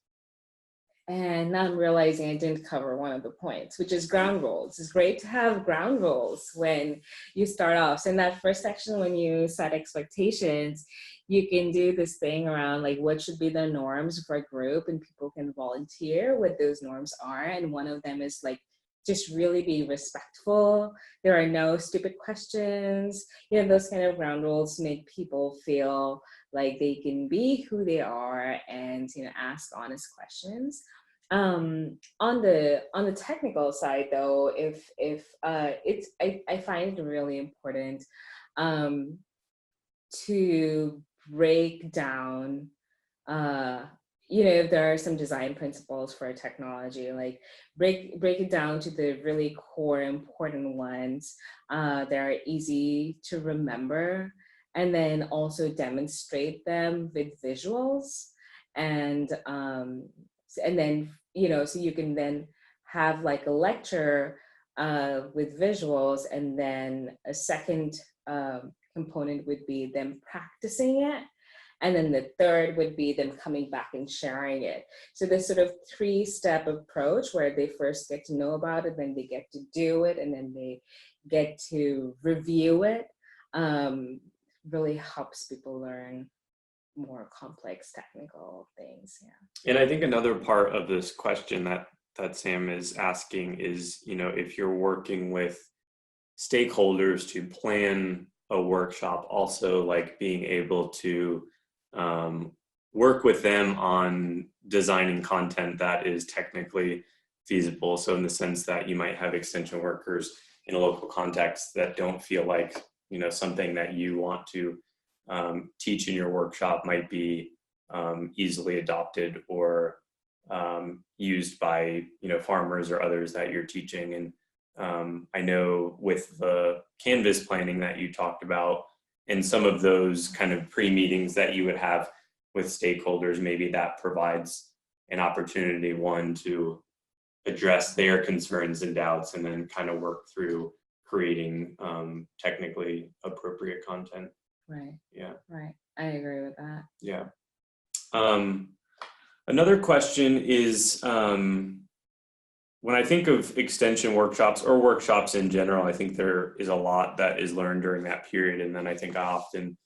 And now I'm realizing I didn't cover one of the points, which is ground rules. It's great to have ground rules when you start off. So in that first section, when you set expectations, you can do this thing around like what should be the norms for a group, and people can volunteer what those norms are. And one of them is like, just really be respectful. There are no stupid questions. Those kind of ground rules make people feel like they can be who they are and ask honest questions. On the technical side, though, I find it really important to break down. If there are some design principles for technology, like break it down to the really core important ones that are easy to remember, and then also demonstrate them with visuals, and then so you can then have like a lecture with visuals, and then a second component would be them practicing it. And then the third would be them coming back and sharing it. So this sort of 3-step approach where they first get to know about it, then they get to do it, and then they get to review it, really helps people learn more complex technical things. Yeah. And I think another part of this question that Sam is asking is, if you're working with stakeholders to plan a workshop, also like being able to work with them on designing content that is technically feasible. So in the sense that you might have extension workers in a local context that don't feel like, something that you want to teach in your workshop might be easily adopted or used by, farmers or others that you're teaching. And I know with the Canvas planning that you talked about, and some of those kind of pre-meetings that you would have with stakeholders, maybe that provides an opportunity, one, to address their concerns and doubts, and then kind of work through creating technically appropriate content. Right. Yeah. Right. I agree with that. Yeah. Another question is, when I think of extension workshops or workshops in general, I think there is a lot that is learned during that period. And then I think I often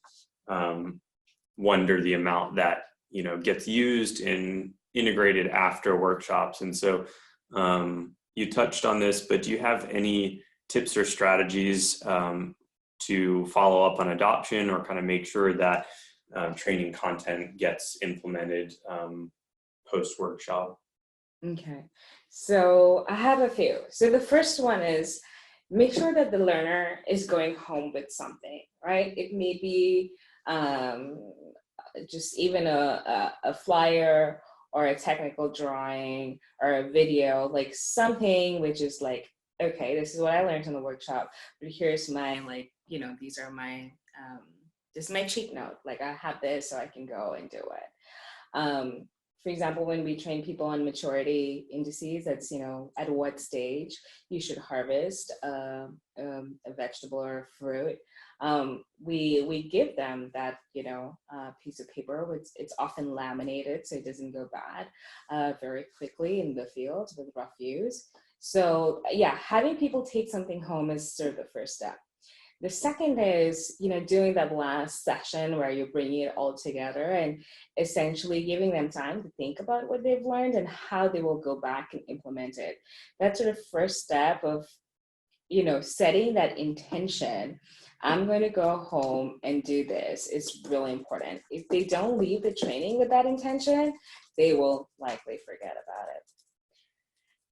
wonder the amount that, gets used and integrated after workshops. And so you touched on this, but do you have any tips or strategies to follow up on adoption or kind of make sure that training content gets implemented post-workshop? Okay, so I have a few. So the first one is make sure that the learner is going home with something, right? It may be just even a flyer or a technical drawing or a video, like something which is like, okay, this is what I learned in the workshop, but here's my, these are my, this is my cheat note. Like I have this so I can go and do it. For example, when we train people on maturity indices, that's, at what stage you should harvest a vegetable or fruit. We give them that, piece of paper, which it's often laminated so it doesn't go bad very quickly in the field with rough views. So yeah, having people take something home is sort of the first step. The second is, doing that last session where you're bringing it all together and essentially giving them time to think about what they've learned and how they will go back and implement it. That's sort of first step of, setting that intention. I'm going to go home and do this. It's really important. If they don't leave the training with that intention, they will likely forget about it.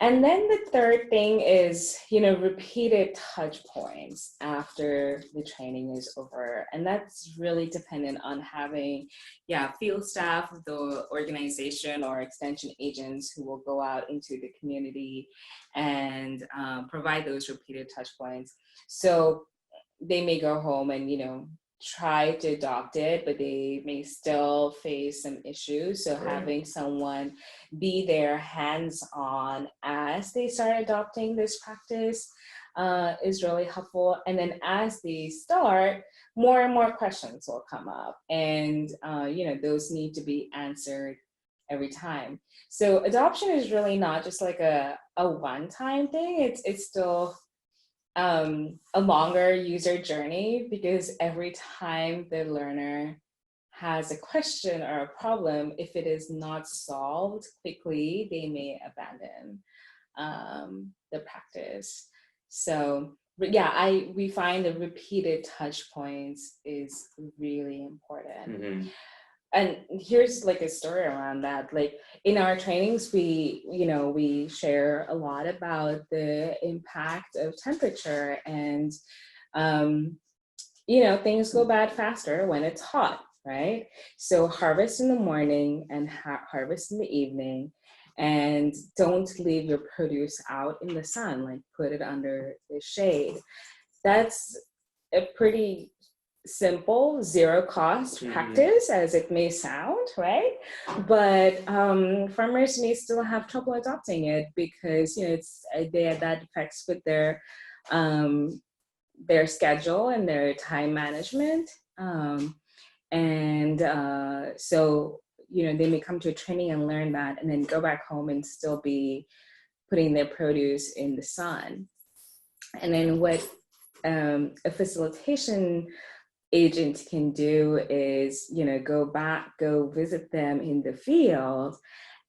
And then the third thing is, repeated touch points after the training is over. And that's really dependent on having, field staff of the organization or extension agents who will go out into the community and provide those repeated touch points. So they may go home and, try to adopt it, but they may still face some issues. So having someone be there hands-on as they start adopting this practice is really helpful. And then as they start, more and more questions will come up, and those need to be answered every time. So adoption is really not just like a one-time thing. It's still a longer user journey, because every time the learner has a question or a problem, if it is not solved quickly, they may abandon the practice. So, but we find the repeated touch points is really important. Mm-hmm. And here's like a story around that. Like in our trainings, we share a lot about the impact of temperature, and things go bad faster when it's hot, right? So harvest in the morning and harvest in the evening, and don't leave your produce out in the sun, like put it under the shade. That's a pretty simple, zero cost practice, as it may sound, right? But farmers may still have trouble adopting it because that affects with their schedule and their time management, so they may come to a training and learn that, and then go back home and still be putting their produce in the sun. And then what a facilitation agent can do is, go visit them in the field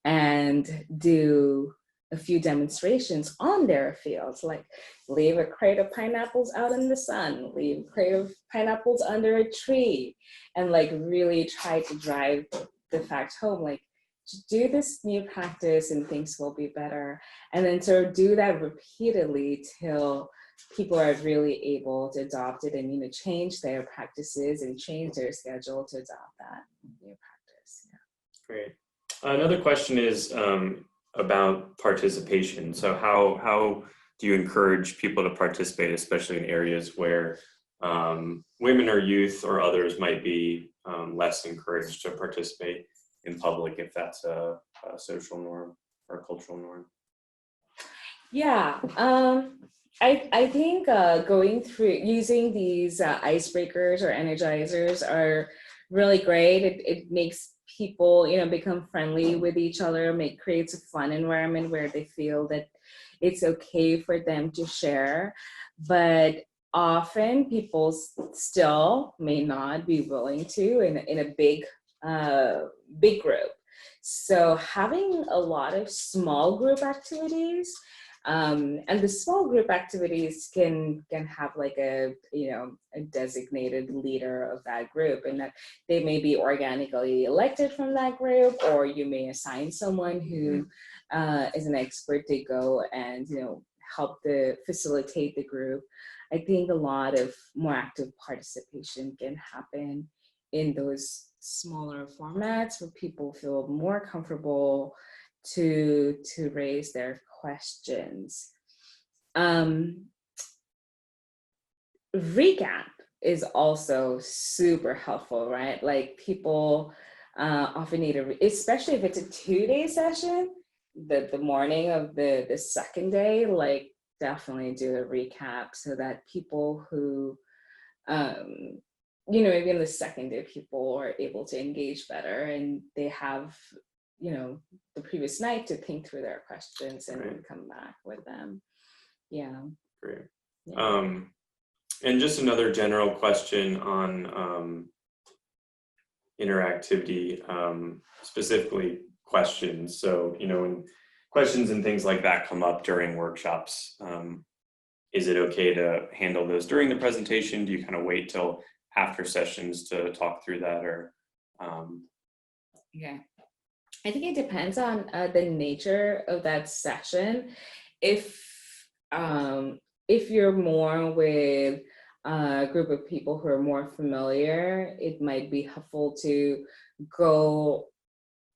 and do a few demonstrations on their fields, like leave a crate of pineapples out in the sun, leave a crate of pineapples under a tree, and like really try to drive the fact home, like do this new practice and things will be better. And then sort of do that repeatedly till people are really able to adopt it and change their practices and change their schedule to adopt that new practice. Great. Another question is about participation. So how do you encourage people to participate, especially in areas where women or youth or others might be less encouraged to participate in public, if that's a social norm or a cultural norm? I think going through using these icebreakers or energizers are really great. It makes people, become friendly with each other, creates a fun environment where they feel that it's okay for them to share. But often people still may not be willing to in a big group. So having a lot of small group activities, and the small group activities can have like a designated leader of that group, and that they may be organically elected from that group, or you may assign someone who is an expert to go and help facilitate the group. I think a lot of more active participation can happen in those smaller formats where people feel more comfortable to raise their questions. Recap is also super helpful, right? Like people often need especially if it's a 2-day session, the morning of the second day, like definitely do a recap so that people who, maybe in the second day, people are able to engage better and they have, the previous night to think through their questions and come back with them. Yeah. Great. Yeah. And just another general question on interactivity, specifically questions. So, when questions and things like that come up during workshops, is it okay to handle those during the presentation? Do you kind of wait till after sessions to talk through that, or? Yeah, I think it depends on the nature of that session. If you're more with a group of people who are more familiar, it might be helpful to go,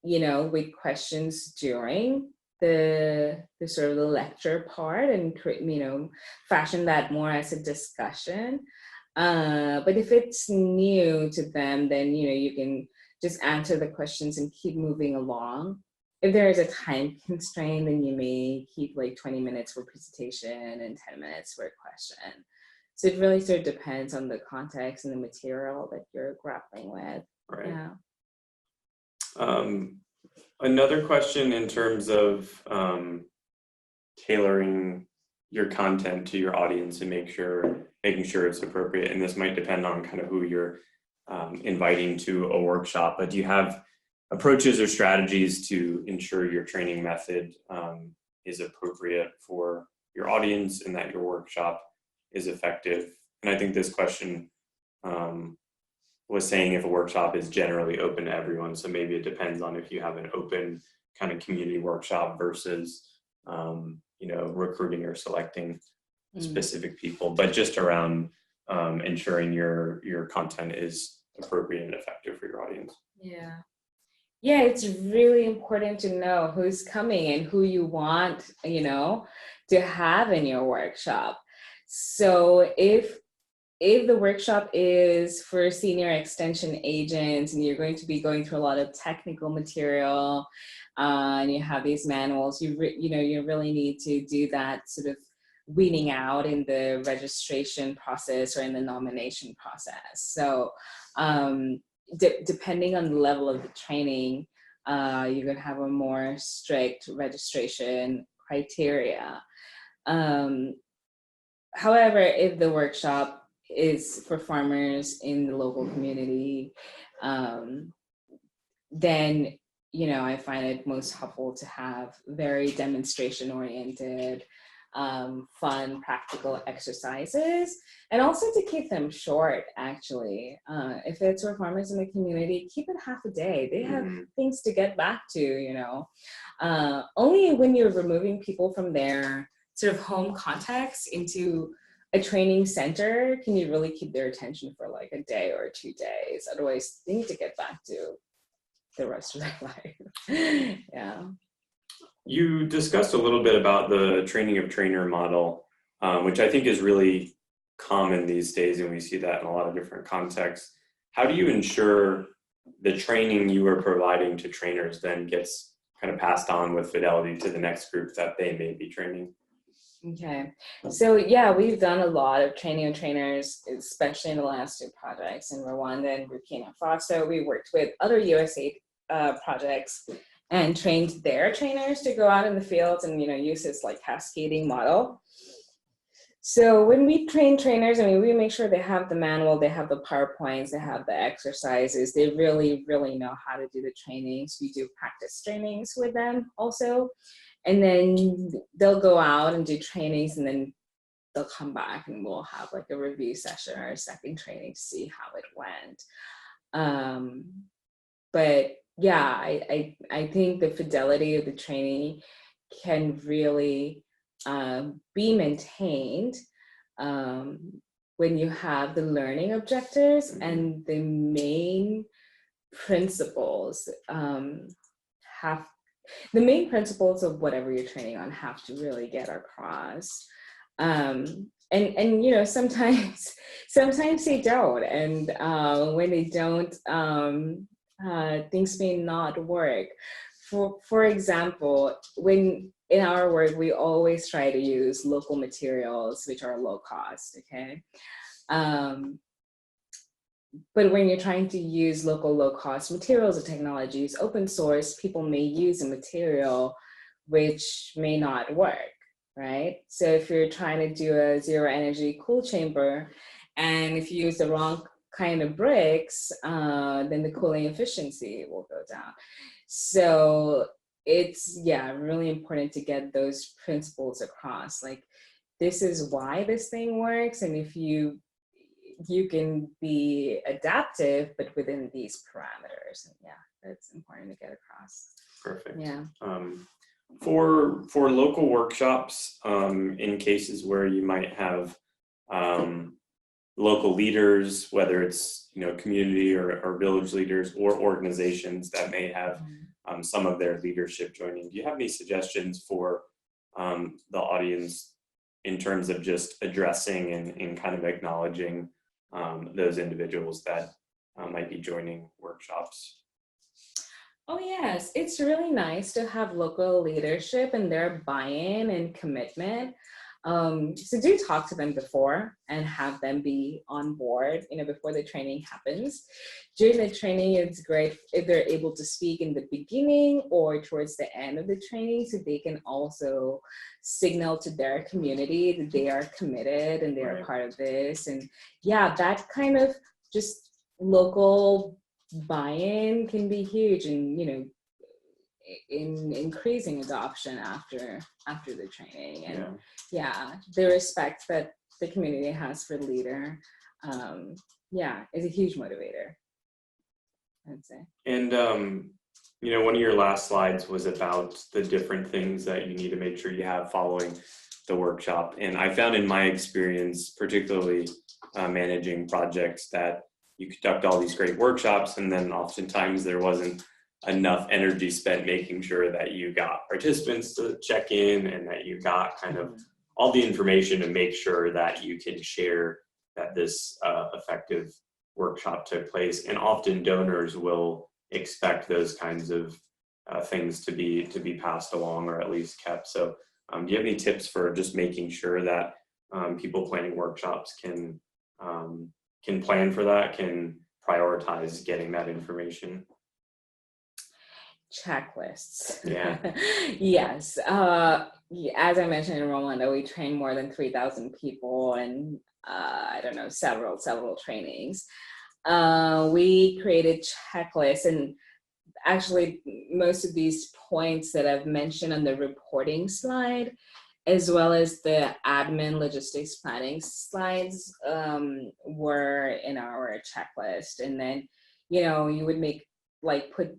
with questions during the sort of the lecture part and fashion that more as a discussion. But if it's new to them, then you can just answer the questions and keep moving along. If there is a time constraint, then you may keep like 20 minutes for presentation and 10 minutes for a question. So it really sort of depends on the context and the material that you're grappling with. Right. Yeah. Another question in terms of tailoring your content to your audience and making sure it's appropriate. And this might depend on kind of who you're inviting to a workshop, but do you have approaches or strategies to ensure your training method is appropriate for your audience and that your workshop is effective? And I think this question was saying if a workshop is generally open to everyone. So maybe it depends on if you have an open kind of community workshop versus, recruiting or selecting specific people, but just around ensuring your content is appropriate and effective for your audience. Yeah. Yeah, it's really important to know who's coming and who you want, to have in your workshop. So if the workshop is for senior extension agents and you're going to be going through a lot of technical material and you have these manuals, you really need to do that sort of weeding out in the registration process or in the nomination process. So depending on the level of the training, you're going to have a more strict registration criteria. However, if the workshop is for farmers in the local community, then, I find it most helpful to have very demonstration-oriented, fun, practical exercises, and also to keep them short, actually. If it's for farmers in the community, keep it half a day. They have things to get back to, Only when you're removing people from their sort of home context into a training center can you really keep their attention for like a day or 2 days. Otherwise, they need to get back to the rest of their life. Yeah. You discussed a little bit about the training of trainer model, which I think is really common these days, and we see that in a lot of different contexts. How do you ensure the training you are providing to trainers then gets kind of passed on with fidelity to the next group that they may be training? Okay, so yeah, we've done a lot of training of trainers, especially in the last 2 projects in Rwanda and Burkina Faso. We worked with other USAID projects and trained their trainers to go out in the fields and use this like cascading model. So when we train trainers, we make sure they have the manual, they have the PowerPoints, they have the exercises, they really, really know how to do the trainings. We do practice trainings with them also. And then they'll go out and do trainings, and then they'll come back and we'll have like a review session or a second training to see how it went. But yeah, I think the fidelity of the training can really be maintained when you have the learning objectives and the main principles the main principles of whatever you're training on have to really get across. And sometimes they don't. And when they don't, things may not work. For example, when in our work, we always try to use local materials, which are low cost, okay? But when you're trying to use low-cost materials or technologies, open source, people may use a material which may not work. right? So if you're trying to do a zero energy cool chamber, and if you use the wrong kind of bricks, then the cooling efficiency will go down. So it's, yeah, really important to get those principles across. Like, this is why this thing works, and if you can be adaptive, but within these parameters. And yeah, that's important to get across. Perfect. Yeah. For local workshops, in cases where you might have local leaders, whether it's community or village leaders or organizations that may have some of their leadership joining, do you have any suggestions for the audience in terms of just addressing and kind of acknowledging those individuals that might be joining workshops? Oh yes, it's really nice to have local leadership and their buy-in and commitment. So do talk to them before and have them be on board, before the training happens. During the training, it's great if they're able to speak in the beginning or towards the end of the training, so they can also signal to their community that they are committed and they're a part of this. And yeah, that kind of just local buy-in can be huge, and in increasing adoption after the training. And the respect that the community has for the leader, is a huge motivator, I'd say. And one of your last slides was about the different things that you need to make sure you have following the workshop. And I found in my experience, particularly managing projects, that you conduct all these great workshops, and then oftentimes there wasn't enough energy spent making sure that you got participants to check in and that you got kind of all the information to make sure that you can share that this effective workshop took place. And often donors will expect those kinds of things to be passed along or at least kept. So do you have any tips for just making sure that people planning workshops can plan for that, can prioritize getting that information? Checklists. Yeah. Yes. As I mentioned in Rolando, we train more than 3,000 people, and several trainings. We created checklists, and actually most of these points that I've mentioned on the reporting slide, as well as the admin logistics planning slides, were in our checklist. And then, you would put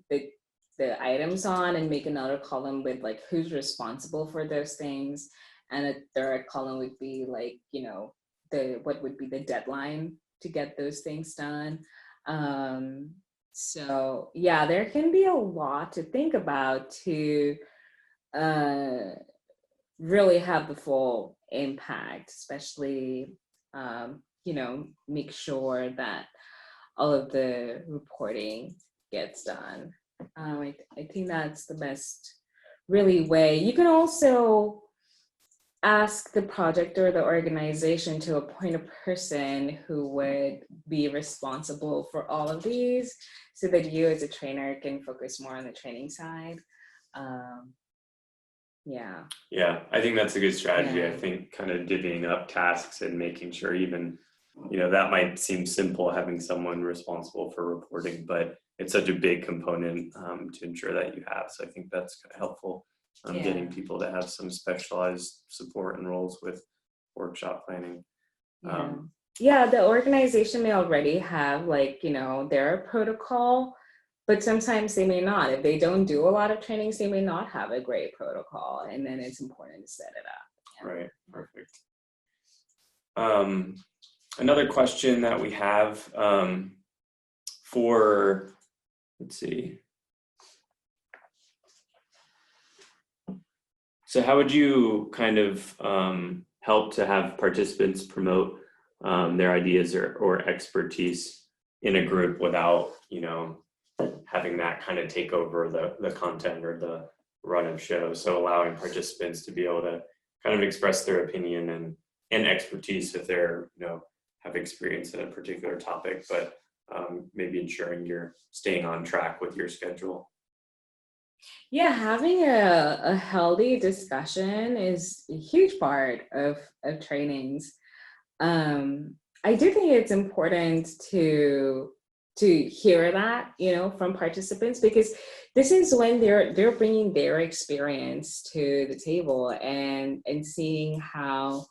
the items on and make another column with who's responsible for those things. And a third column would be what would be the deadline to get those things done. So yeah, there can be a lot to think about to really have the full impact, especially, make sure that all of the reporting gets done. I think that's the best really way. You can also ask the project or the organization to appoint a person who would be responsible for all of these, so that you as a trainer can focus more on the training side. Yeah, I think that's a good strategy. I think kind of divvying up tasks and making sure, even that might seem simple, having someone responsible for reporting, but it's such a big component to ensure that you have. So I think that's kind of helpful, getting people to have some specialized support and roles with workshop planning. The organization may already have their protocol, but sometimes they may not. If they don't do a lot of trainings, they may not have a great protocol, and then it's important to set it up. Right, perfect. Another question that we have for, let's see. So how would you kind of help to have participants promote their ideas or expertise in a group without, having that kind of take over the content or the run of show? So allowing participants to be able to kind of express their opinion and expertise if they're, have experience in a particular topic, but maybe ensuring you're staying on track with your schedule. Yeah, having a healthy discussion is a huge part of trainings. I do think it's important to hear that, from participants, because this is when they're bringing their experience to the table and seeing how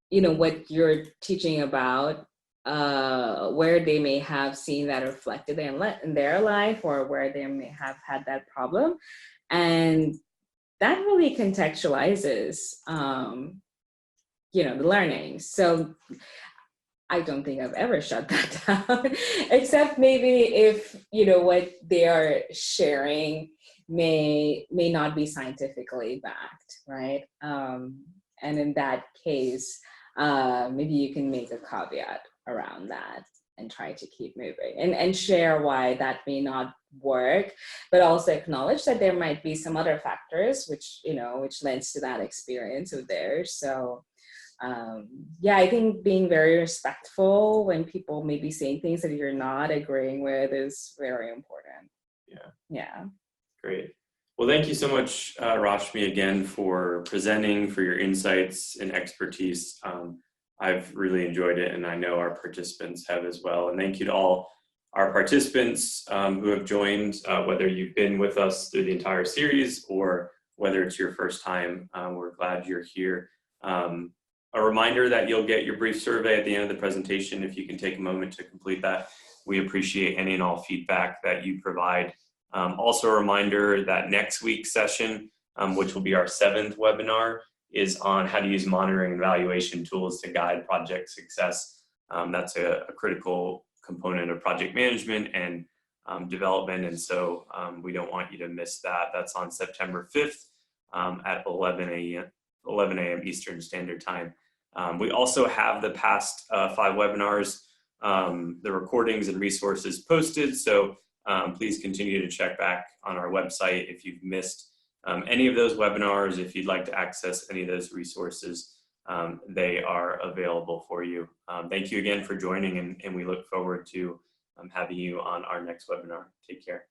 what you're teaching about, where they may have seen that reflected in their life, or where they may have had that problem, and that really contextualizes the learning. So I don't think I've ever shut that down, except maybe if what they are sharing may not be scientifically backed, right? And in that case, maybe you can make a caveat around that and try to keep moving and share why that may not work, but also acknowledge that there might be some other factors which lends to that experience of theirs. So yeah, I think being very respectful when people may be saying things that you're not agreeing with is very important. Yeah. Yeah. Great. Well, thank you so much, Rashmi, again, for presenting, for your insights and expertise. I've really enjoyed it, and I know our participants have as well. And thank you to all our participants who have joined, whether you've been with us through the entire series or whether it's your first time. We're glad you're here. A reminder that you'll get your brief survey at the end of the presentation. If you can take a moment to complete that, we appreciate any and all feedback that you provide. Also a reminder that next week's session, which will be our 7th webinar, is on how to use monitoring and evaluation tools to guide project success. That's a critical component of project management and development, and so we don't want you to miss that. That's on September 5th at 11 a.m. Eastern Standard Time. We also have the past 5 webinars, the recordings and resources posted, so please continue to check back on our website if you've missed any of those webinars. If you'd like to access any of those resources, they are available for you. Thank you again for joining, and we look forward to having you on our next webinar. Take care.